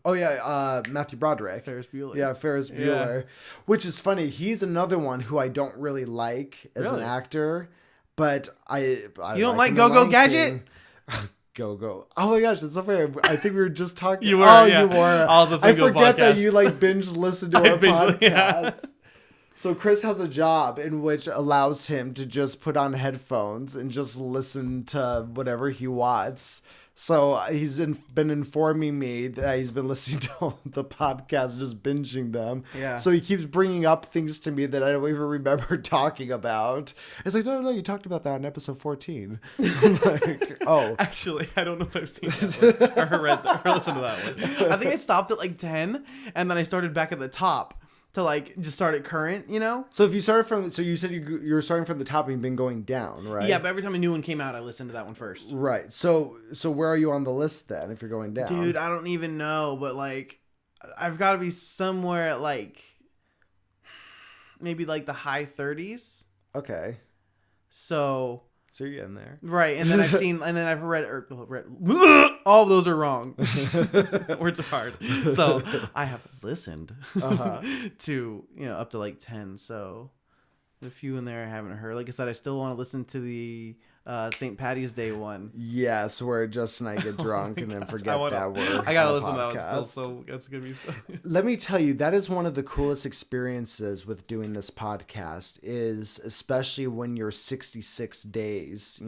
Oh, yeah. Matthew Broderick. Ferris Bueller. Yeah, Ferris Bueller. Yeah. Which is funny. He's another one who I don't really like as an actor. But I you don't like Go-Go Gadget? Go. Oh my gosh, that's so funny. I think we were just talking. You were. You were. I forget that you binge listen to our podcast. Yeah. So Chris has a job in which allows him to just put on headphones and just listen to whatever he wants. So he's been informing me that he's been listening to the podcast, just binging them. Yeah. So he keeps bringing up things to me that I don't even remember talking about. It's like, no, you talked about that in episode 14. I'm like, oh. Actually, I don't know if I've seen that one or read that or listened to that one. I think I stopped at 10, and then I started back at the top. To just start at current, you know? So if you started you said you were starting from the top and you've been going down, right? Yeah, but every time a new one came out, I listened to that one first. Right. So where are you on the list then if you're going down? Dude, I don't even know, but I've got to be somewhere at maybe the high 30s. Okay. So you're getting there. Right, and then I've read all of those are wrong. Words are hard. So I have listened to, up to 10. So a few in there I haven't heard. Like I said, I still want to listen to the St. Patty's Day one. Yes, where Justin and I get drunk and then forget that word. I gotta listen to that one still, so that's gonna be so. Let me tell you, that is one of the coolest experiences with doing this podcast is especially when you're 66 days,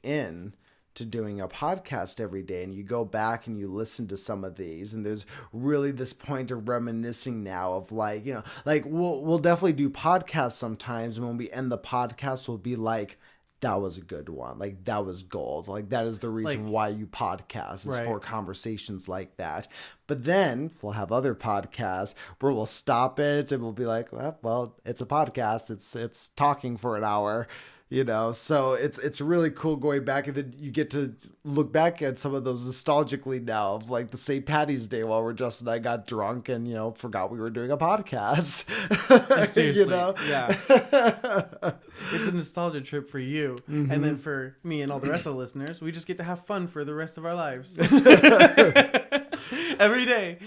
in to doing a podcast every day and you go back and you listen to some of these and there's really this point of reminiscing now of we'll definitely do podcasts sometimes and when we end the podcast we'll be like, that was a good one. That was gold. That is the reason why you podcast is for conversations like that. But then we'll have other podcasts where we'll stop it and we'll be like, well, it's a podcast. It's talking for an hour. So it's really cool going back and then you get to look back at some of those nostalgically now of the St. Patty's Day while Justin and I got drunk and, forgot we were doing a podcast. Seriously. Yeah. It's a nostalgia trip for you. Mm-hmm. And then for me and all the rest of the listeners, we just get to have fun for the rest of our lives. Every day.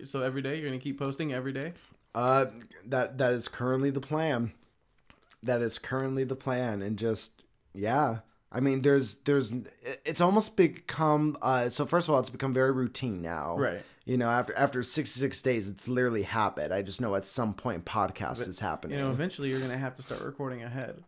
So every day you're going to keep posting every day? That is currently the plan. That is currently the plan. And just, yeah. I mean, it's almost become, so first of all, it's become very routine now. Right. After 66 days, it's literally habit. I just know at some point podcast is happening. Eventually you're going to have to start recording ahead.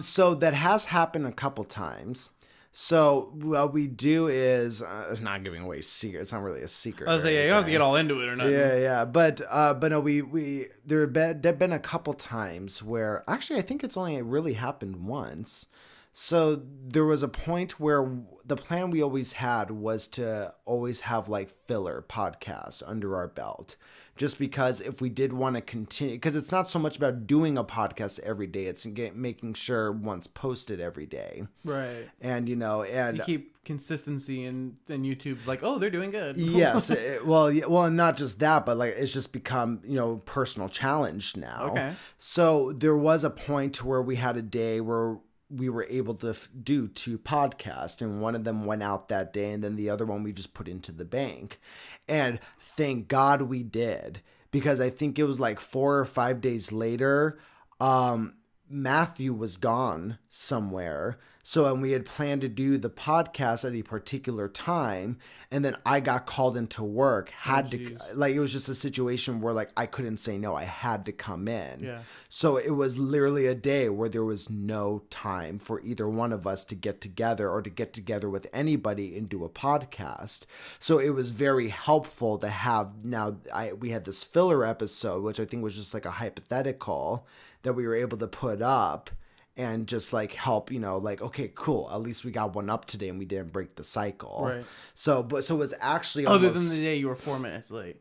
So that has happened a couple times. So what we do is not giving away secrets. It's not really a secret. I was like, you don't have to get all into it or nothing. Yeah. But no, we there have been a couple times where actually I think it's only really happened once. So there was a point where the plan we always had was to always have filler podcasts under our belt. Just because if we did want to continue, because it's not so much about doing a podcast every day, it's making sure one's posted every day. Right. And, and you keep consistency and YouTube's oh, they're doing good. Yes. Well, and not just that, but it's just become, personal challenge now. Okay. So there was a point where we had a day where we were able to do 2 podcasts and one of them went out that day and then the other one we just put into the bank. And thank God we did, because I think it was 4 or 5 days later, Matthew was gone somewhere. So, and we had planned to do the podcast at a particular time, and then I got called into work, it was just a situation where like I couldn't say no, I had to come in. Yeah. So it was literally a day where there was no time for either one of us to get together or to get together with anybody and do a podcast. So it was very helpful to have, we had this filler episode, which I think was just like a hypothetical that we were able to put up and just like help, like, okay, cool. At least we got one up today and we didn't break the cycle. Right. So it was actually other than the day you were 4 minutes late.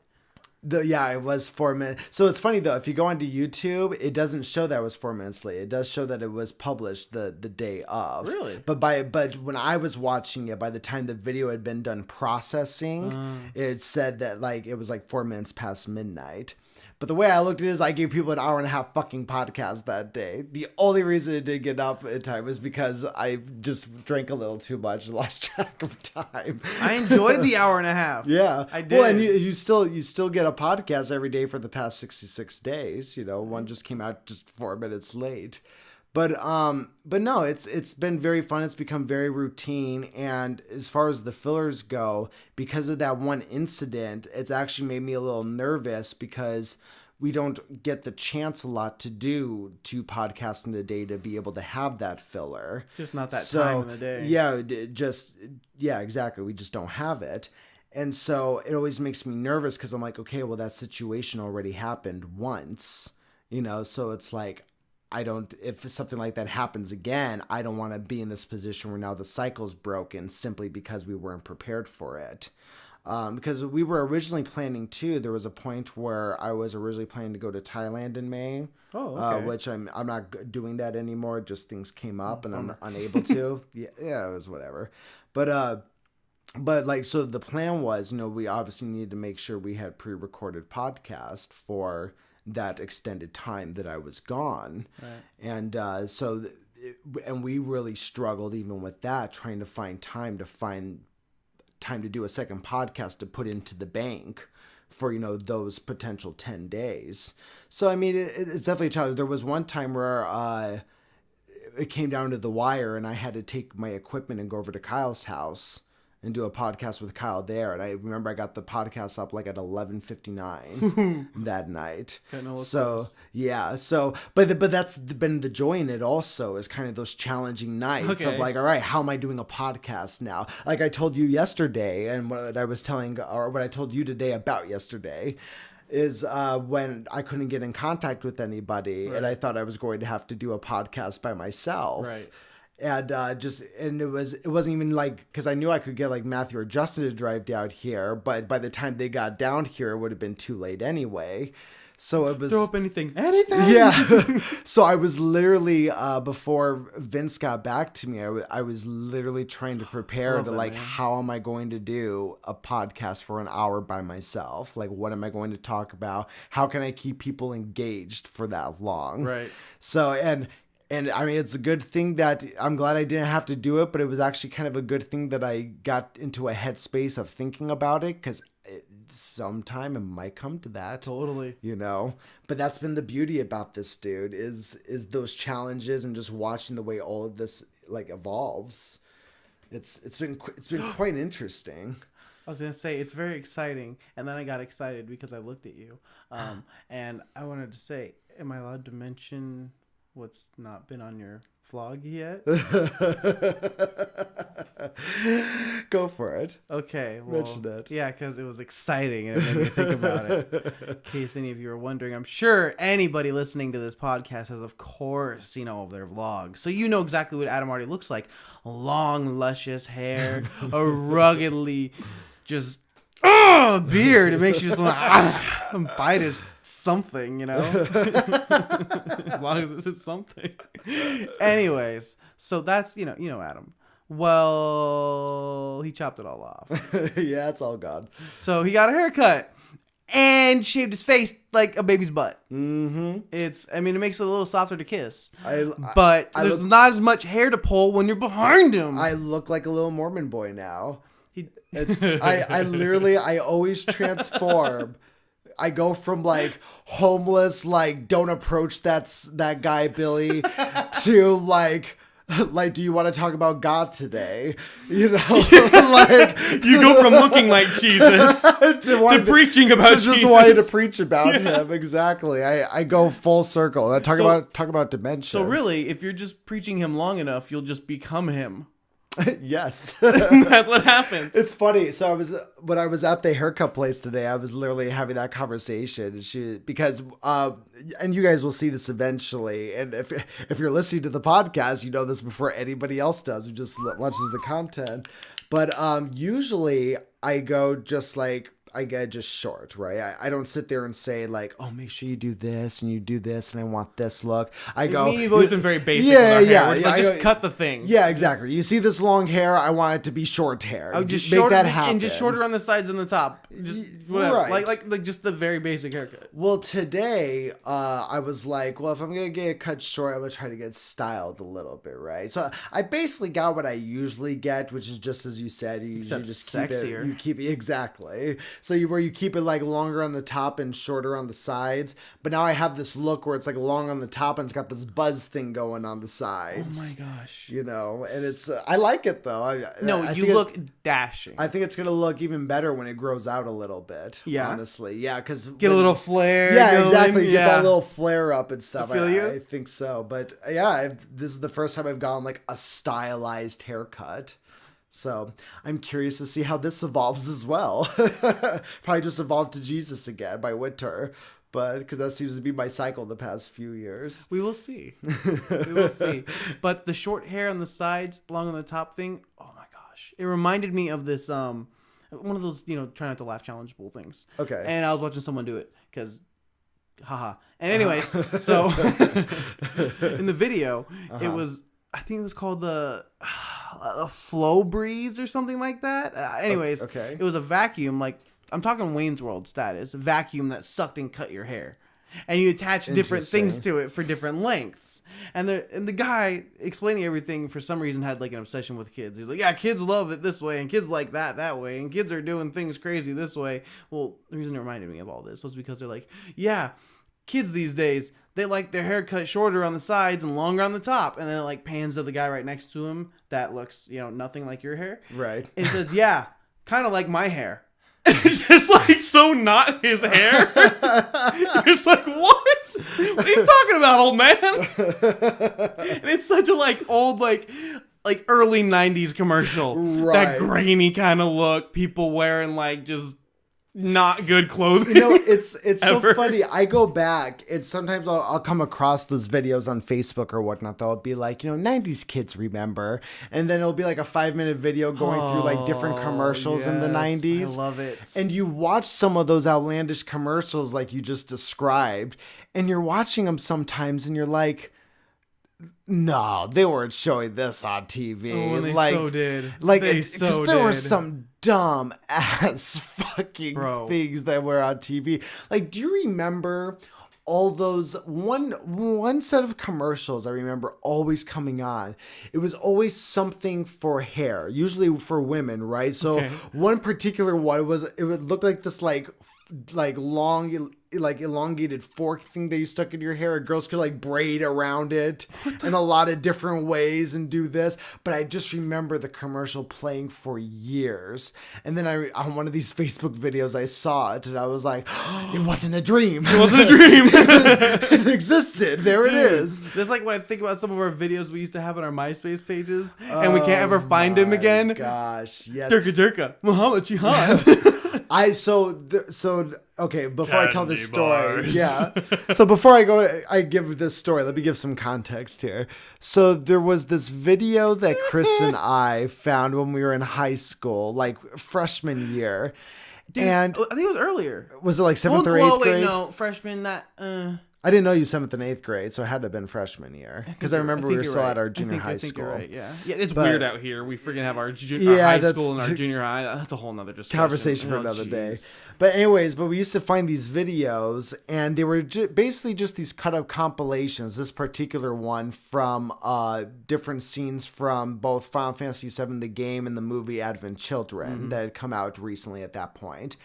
It was 4 minutes. So it's funny though, if you go onto YouTube, it doesn't show that it was 4 minutes late. It does show that it was published the day of. Really? But when I was watching it, by the time the video had been done processing, it said that like it was like 4 minutes past midnight. But the way I looked at it is I gave people an hour and a half fucking podcast that day. The only reason it didn't get up in time was because I just drank a little too much and lost track of time. I enjoyed the hour and a half. Yeah. I did. Well, and you still get a podcast every day for the past 66 days. One just came out just 4 minutes late. But no, it's been very fun. It's become very routine. And as far as the fillers go, because of that one incident, it's actually made me a little nervous because we don't get the chance a lot to do 2 podcasts in a day to be able to have that filler. Just not that time in the day. Yeah, exactly. We just don't have it. And so it always makes me nervous because I'm like, okay, well, that situation already happened once, so it's like, if something like that happens again, I don't want to be in this position where now the cycle's broken simply because we weren't prepared for it. Because we were originally planning to, there was a point where I was originally planning to go to Thailand in May. Oh, okay. Which I'm not doing that anymore. Just things came up and I'm unable to. Yeah, it was whatever. But like, so the plan was, we obviously needed to make sure we had pre-recorded podcast for that extended time that I was gone. Right. And and we really struggled even with that, trying to find time to do a second podcast to put into the bank for, those potential 10 days. So, I mean, it's definitely a challenge. There was one time where it came down to the wire and I had to take my equipment and go over to Kyle's house and do a podcast with Kyle there. And I remember I got the podcast up like at 11:59 that night. So, yeah. So, but that's been the joy in it also, is kind of those challenging nights of like, all right, how am I doing a podcast now? Like I told you yesterday, and what I told you today about yesterday is when I couldn't get in contact with anybody, right, and I thought I was going to have to do a podcast by myself. Right. And it wasn't even like, because I knew I could get like Matthew or Justin to drive down here, but by the time they got down here, it would have been too late anyway. So it was throw up anything. Yeah. So I was literally before Vince got back to me, I was literally trying to prepare how am I going to do a podcast for an hour by myself? Like, what am I going to talk about? How can I keep people engaged for that long? Right. So And I mean, it's a good thing that I'm glad I didn't have to do it, but it was actually kind of a good thing that I got into a headspace of thinking about it, because sometime it might come to that. Totally. But that's been the beauty about this, dude, is those challenges and just watching the way all of this like evolves. It's been quite interesting. I was going to say, it's very exciting. And then I got excited because I looked at you. And I wanted to say, am I allowed to mention what's not been on your vlog yet? Go for it. Okay. Well, mention it. Yeah, because it was exciting and it made me think about it. In case any of you are wondering, I'm sure anybody listening to this podcast has, of course, seen all of their vlogs. So you know exactly what Adam already looks like. Long, luscious hair, a ruggedly just beard. It makes you just want bite his something, As long as it's something. Anyways, so that's Adam. Well, he chopped it all off. Yeah, it's all gone. So he got a haircut and shaved his face like a baby's butt. Mm-hmm. It makes it a little softer to kiss. But there's not as much hair to pull when you're behind him. I look like a little Mormon boy now. I always transform I go from like homeless, like don't approach that guy Billy, to like, do you want to talk about God today? You know, like you go from looking like Jesus to preaching about Jesus. Just wanting to preach about him. Exactly. I go full circle. Talk about dementia. So really, if you're just preaching him long enough, you'll just become him. Yes. That's what happens. It's funny. So when I was at the haircut place today, I was literally having that conversation. Because and you guys will see this eventually. And if you're listening to the podcast, you know this before anybody else does who just watches the content. But usually I go just like, I get just short, right? I don't sit there and say like, oh, make sure you do this and you do this and I want this look. I go, you've always been very basic with our hair. We're like, just cut the thing. Yeah, exactly. You see this long hair, I want it to be short hair. Oh, just make shorter, that happen. and just shorter on the sides and the top. Just whatever. Right. Like just the very basic haircut. Well, today I was like, well, if I'm gonna get it cut short, I'm gonna try to get styled a little bit, right? So I basically got what I usually get, which is just as you said, you just sexier. Keep it exactly. So where you keep it like longer on the top and shorter on the sides. But now I have this look where it's like long on the top and it's got this buzz thing going on the sides. Oh my gosh. You know, and it's I like it though. I you look dashing. I think it's gonna look even better when it grows out a little bit. Yeah, honestly, yeah, because get a little flare. Yeah, exactly. Get that little flare up and stuff. I think so. But yeah, this is the first time I've gotten like a stylized haircut. So I'm curious to see how this evolves as well. Probably just evolved to Jesus again by winter, but because that seems to be my cycle the past few years. We will see. We will see. But the short hair on the sides, long on the top thing. Oh my gosh! It reminded me of this one of those try not to laugh challengeable things. Okay. And I was watching someone do it because. Haha. And anyways, so in the video, it was. I think it was called the Flow Breeze or something like that. Anyways, okay. It was a vacuum, like I'm talking Wayne's World status, a vacuum that sucked and cut your hair, and you attach different things to it for different lengths. And the guy explaining everything for some reason had like an obsession with kids. He's like, yeah, kids love it this way, and kids like that way, and kids are doing things crazy this way. Well, the reason it reminded me of all this was because they're like, yeah, kids these days, they like their hair cut shorter on the sides and longer on the top. And then it like pans to the guy right next to him that looks, nothing like your hair. Right. And says, yeah, kind of like my hair. It's just like so not his hair. You're just like, what? What are you talking about, old man? And it's such a like old like early 90s commercial. Right. That grainy kind of look. People wearing like just not good clothing. It's so funny. I go back and sometimes I'll come across those videos on Facebook or whatnot. They'll be like, 90s kids remember. And then it'll be like a 5-minute video going through like different commercials in the 90s. I love it. And you watch some of those outlandish commercials like you just described, and you're watching them sometimes and you're like, no, they weren't showing this on TV. Oh, and they so did. Like, because there were some dumb ass fucking things that were on TV. Like, do you remember all those one set of commercials I remember always coming on? It was always something for hair, usually for women, right? So one particular one it would look like this like long like elongated fork thing that you stuck in your hair. Girls could like braid around it in a lot of different ways and do this. But I just remember the commercial playing for years. And then on one of these Facebook videos, I saw it and I was like, it wasn't a dream. It wasn't a dream. It existed. There it is. That's like when I think about some of our videos we used to have on our MySpace pages and we can't ever find him again. Gosh, yes. Turka, Muhammad Jihad. Okay, before I tell this story, bars. yeah. So before I give this story, let me give some context here. So there was this video that Chris and I found when we were in high school, like freshman year. Dude, and I think it was earlier. Was it like 7th or 8th grade? Wait, no, freshman, not... I didn't know you 7th and 8th grade, so it had to have been freshman year. Because I remember we were still at our junior high school. Right, yeah, it's weird out here. We freaking have our high school and our junior high. That's a whole nother discussion. Conversation for another day. But anyways, we used to find these videos, and they were basically just these cut-up compilations. This particular one from different scenes from both Final Fantasy VII, the game, and the movie Advent Children that had come out recently at that point.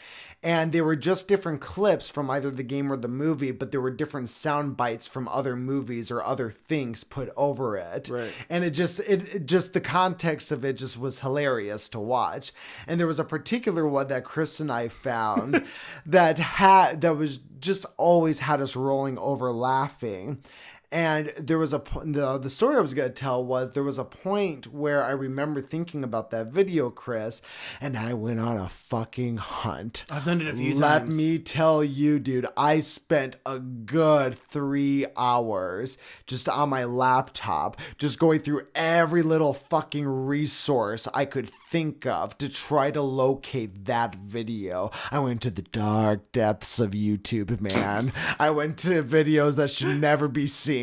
And they were just different clips from either the game or the movie, but there were different sound bites from other movies or other things put over it. Right. And it just the context of it just was hilarious to watch. And there was a particular one that Chris and I found that was just always had us rolling over laughing. And there was the story I was going to tell was there was a point where I remember thinking about that video, Chris, and I went on a fucking hunt. I've done it a few times. Let me tell you, dude, I spent a good 3 hours just on my laptop, just going through every little fucking resource I could think of to try to locate that video. I went to the dark depths of YouTube, man. I went to videos that should never be seen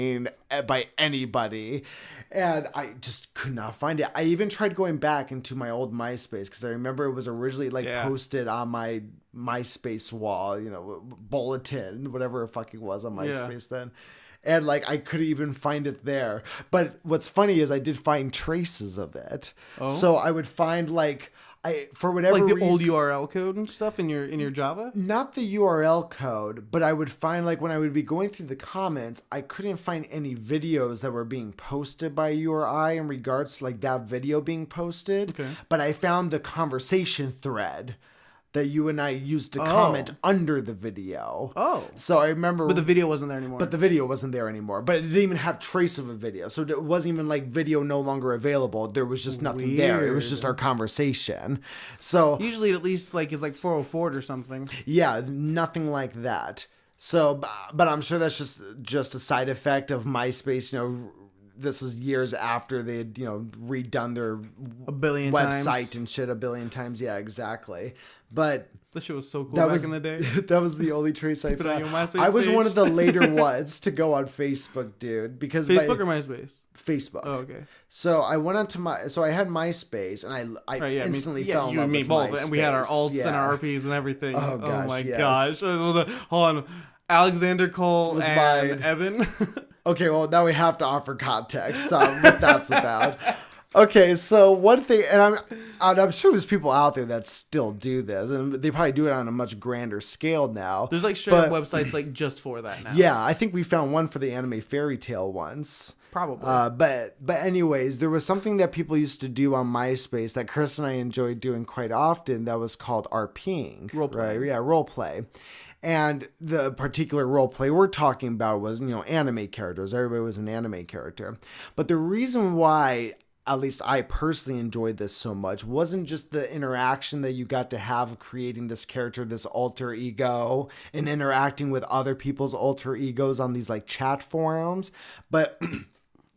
by anybody, and I just could not find it. I even tried going back into my old MySpace because I remember it was originally posted on my MySpace wall, bulletin, whatever it fucking was on MySpace then. And I couldn't even find it there. But what's funny is I did find traces of it. Oh. So I would find for whatever reason, old URL code and stuff in your Java? Not the URL code, but I would find when I would be going through the comments, I couldn't find any videos that were being posted by you or I in regards to that video being posted. Okay. But I found the conversation thread that you and I used to comment under the video. Oh. So I remember... But the video wasn't there anymore. But the video wasn't there anymore. But it didn't even have trace of a video. So it wasn't even video no longer available. There was just nothing there. It was just our conversation. So... Usually it at least is 404 or something. Yeah, nothing like that. So, but I'm sure that's just a side effect of MySpace, this was years after they had, redone their website and shit a billion times. Yeah, exactly. But this shit was so cool back in the day. That was the only trace I found. I was one of the later ones to go on Facebook, dude. Because Facebook or MySpace? Facebook. Oh, okay. So I went onto I had MySpace, and I instantly fell in love with MySpace. And we had our alts and our RPs and everything. Oh gosh, gosh. Hold on. Alexander Cole and Evan. Okay, well, now we have to offer context on what that's about. Okay, so one thing, and I'm sure there's people out there that still do this, and they probably do it on a much grander scale now. There's straight up websites just for that now. Yeah, I think we found one for the anime fairy tale once. Probably. But anyways, there was something that people used to do on MySpace that Chris and I enjoyed doing quite often that was called RPing. Roleplay. Right? Yeah, roleplay. And the particular role play we're talking about was, anime characters. Everybody was an anime character. But the reason why, at least I personally enjoyed this so much, wasn't just the interaction that you got to have creating this character, this alter ego, and interacting with other people's alter egos on these chat forums, but...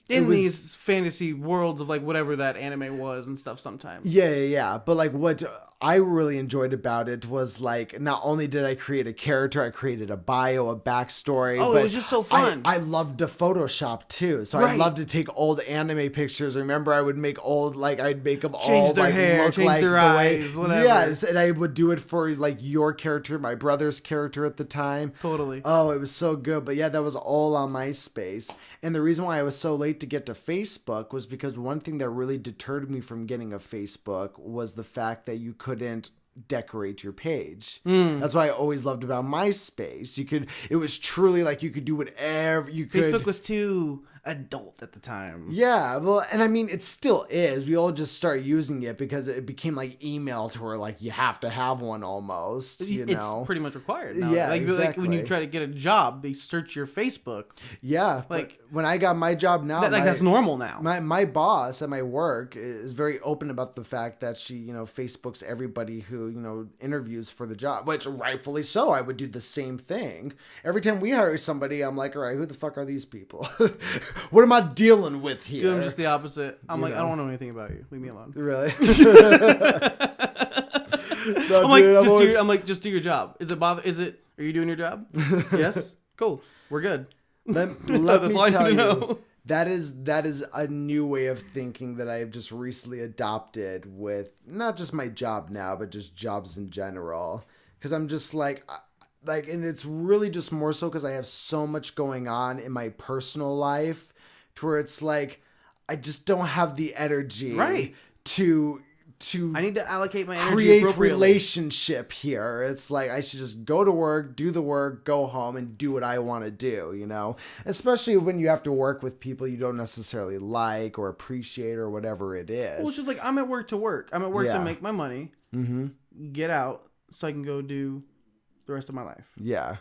in these fantasy worlds of whatever that anime was and stuff sometimes. Yeah. But what I really enjoyed about it was not only did I create a character, I created a bio, a backstory. Oh, but it was just so fun. I loved to Photoshop too. So I loved to take old anime pictures. Remember, I would make I'd make them change all their hair, change their eyes, whatever. Yes, and I would do it for your character, my brother's character at the time. Totally. Oh, it was so good. But yeah, that was all on MySpace. And the reason why I was so late to get to Facebook was because one thing that really deterred me from getting a Facebook was the fact that you couldn't decorate your page. That's what I always loved about MySpace. It was truly you could do whatever you could. Facebook was too adult at the time. Yeah, well, and I mean, it still is. We all just start using it because it became email to where you have to have one almost. It's pretty much required now. Yeah, exactly. Like when you try to get a job, they search your Facebook. Yeah, but when I got my job now, that's normal now. My boss at my work is very open about the fact that she Facebooks everybody who interviews for the job, which rightfully so. I would do the same thing every time we hire somebody. I'm like, all right, who the fuck are these people? What am I dealing with here? Dude, I'm just the opposite. I don't want to know anything about you. Leave me alone. Really? I'm just do your job. Are you doing your job? Yes? Cool. We're good. Let That's me all I tell need to you, know. that is a new way of thinking that I have just recently adopted with not just my job now, but just jobs in general. Because I'm just like, and it's really just more so because I have so much going on in my personal life, to where it's like I just don't have the energy, Right. to I need to allocate my energy create appropriately. relationship here. It's like I should just go to work, do the work, go home, and do what I want to do, you know? Especially when you have to work with people you don't necessarily like or appreciate or whatever it is. Well, it's just like I'm at work to work. I'm at work Yeah. to make my money, get out so I can go do the rest of my life. Yeah.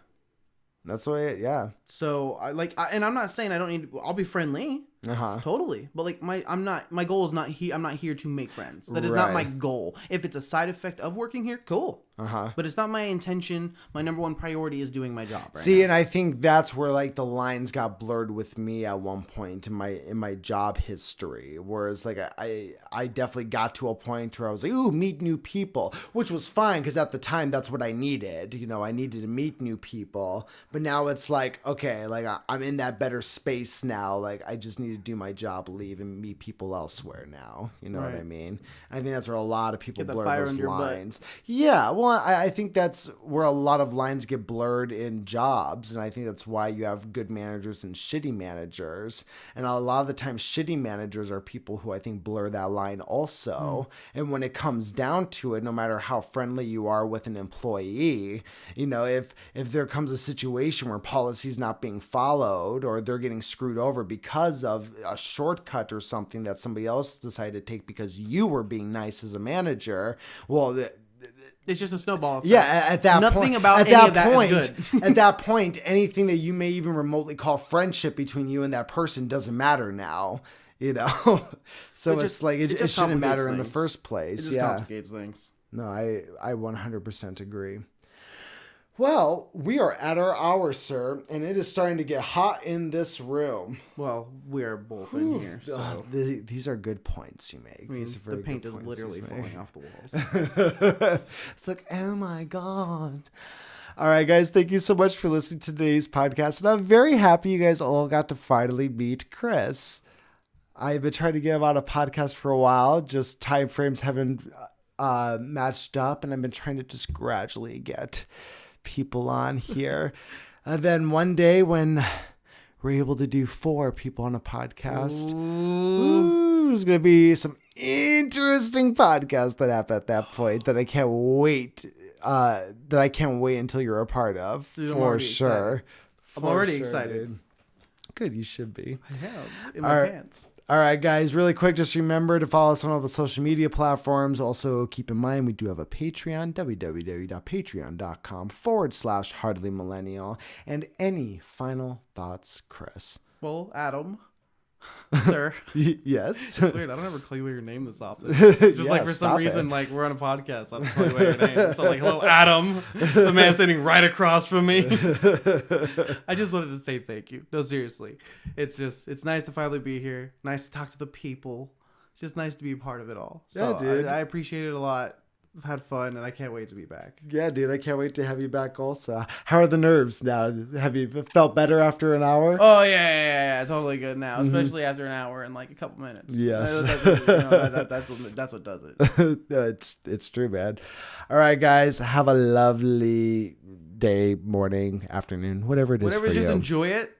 That's why, yeah. So and I'm not saying I don't need. I'll be friendly, totally. But like my goal is not I'm not here to make friends. That is not my goal. If it's a side effect of working here, cool. But it's not my intention. My number one priority is doing my job. See, and I think that's where like the lines got blurred with me at one point in my job history. Whereas like I definitely got to a point where I was like, ooh, meet new people, which was fine because at the time that's what I needed. You know, I needed to meet new people. But now it's like, okay, like I'm in that better space now. Like I just need to do my job, leave, and meet people elsewhere now. You know what I mean? I think that's where a lot of people blur those lines. Yeah, well, I think that's where a lot of lines get blurred in jobs, and I think that's why you have good managers and shitty managers. And a lot of the time, shitty managers are people who I think blur that line also. And when it comes down to it, no matter how friendly you are with an employee, you know, if there comes a situation where policy's not being followed or they're getting screwed over because of a shortcut or something that somebody else decided to take because you were being nice as a manager, well, it's just a snowball effect. yeah, at that Nothing point, about at any that of that point, is good. at that point, anything that you may even remotely call friendship between you and that person doesn't matter now. You know, so it's like it just shouldn't matter in the things. first place. It just complicates things. No, I 100% agree. Well, we are at our hour, sir, and it is starting to get hot in this room. Well, we are both in here, so These are good points you make. I mean, These are the very paint good is points literally you falling make. off the walls. It's like, oh my God. All right, guys, thank you so much for listening to today's podcast. And I'm very happy you guys all got to finally meet Chris. I've been trying to get him on a podcast for a while. Just time frames haven't matched up, and I've been trying to just gradually get people on here. And then one day when we're able to do 4 people on a podcast, there's going to be some interesting podcasts that happen at that point that I can't wait. Until you're a part of. Dude, I'm for already sure. I'm already excited. Dude. Good, you should be. I am in my pants. All right, guys, really quick, just remember to follow us on all the social media platforms. Also, keep in mind, we do have a Patreon, www.patreon.com/Hardly Millennial. And any final thoughts, Chris? Well, Adam, sir. Yes. It's weird. I don't ever call you by your name this often. It's just Yeah, like for some stop reason, it. like we're on a podcast. I don't call you by your name. So like, hello, Adam, the man sitting right across from me. I just wanted to say thank you. No, seriously. It's nice to finally be here. Nice to talk to the people. It's just nice to be a part of it all. So Yeah, dude. I appreciate it a lot. I've had fun, and I can't wait to be back. Yeah, dude, I can't wait to have you back also. How are the nerves now? Have you felt better after an hour? Oh, yeah. Totally good now, especially after an hour and like a couple minutes. Yes. That's what does it. It's true, man. All right, guys, have a lovely day, morning, afternoon, whatever it is for Just you. enjoy it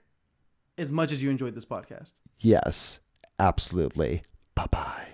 as much as you enjoyed this podcast. Yes, absolutely. Bye-bye.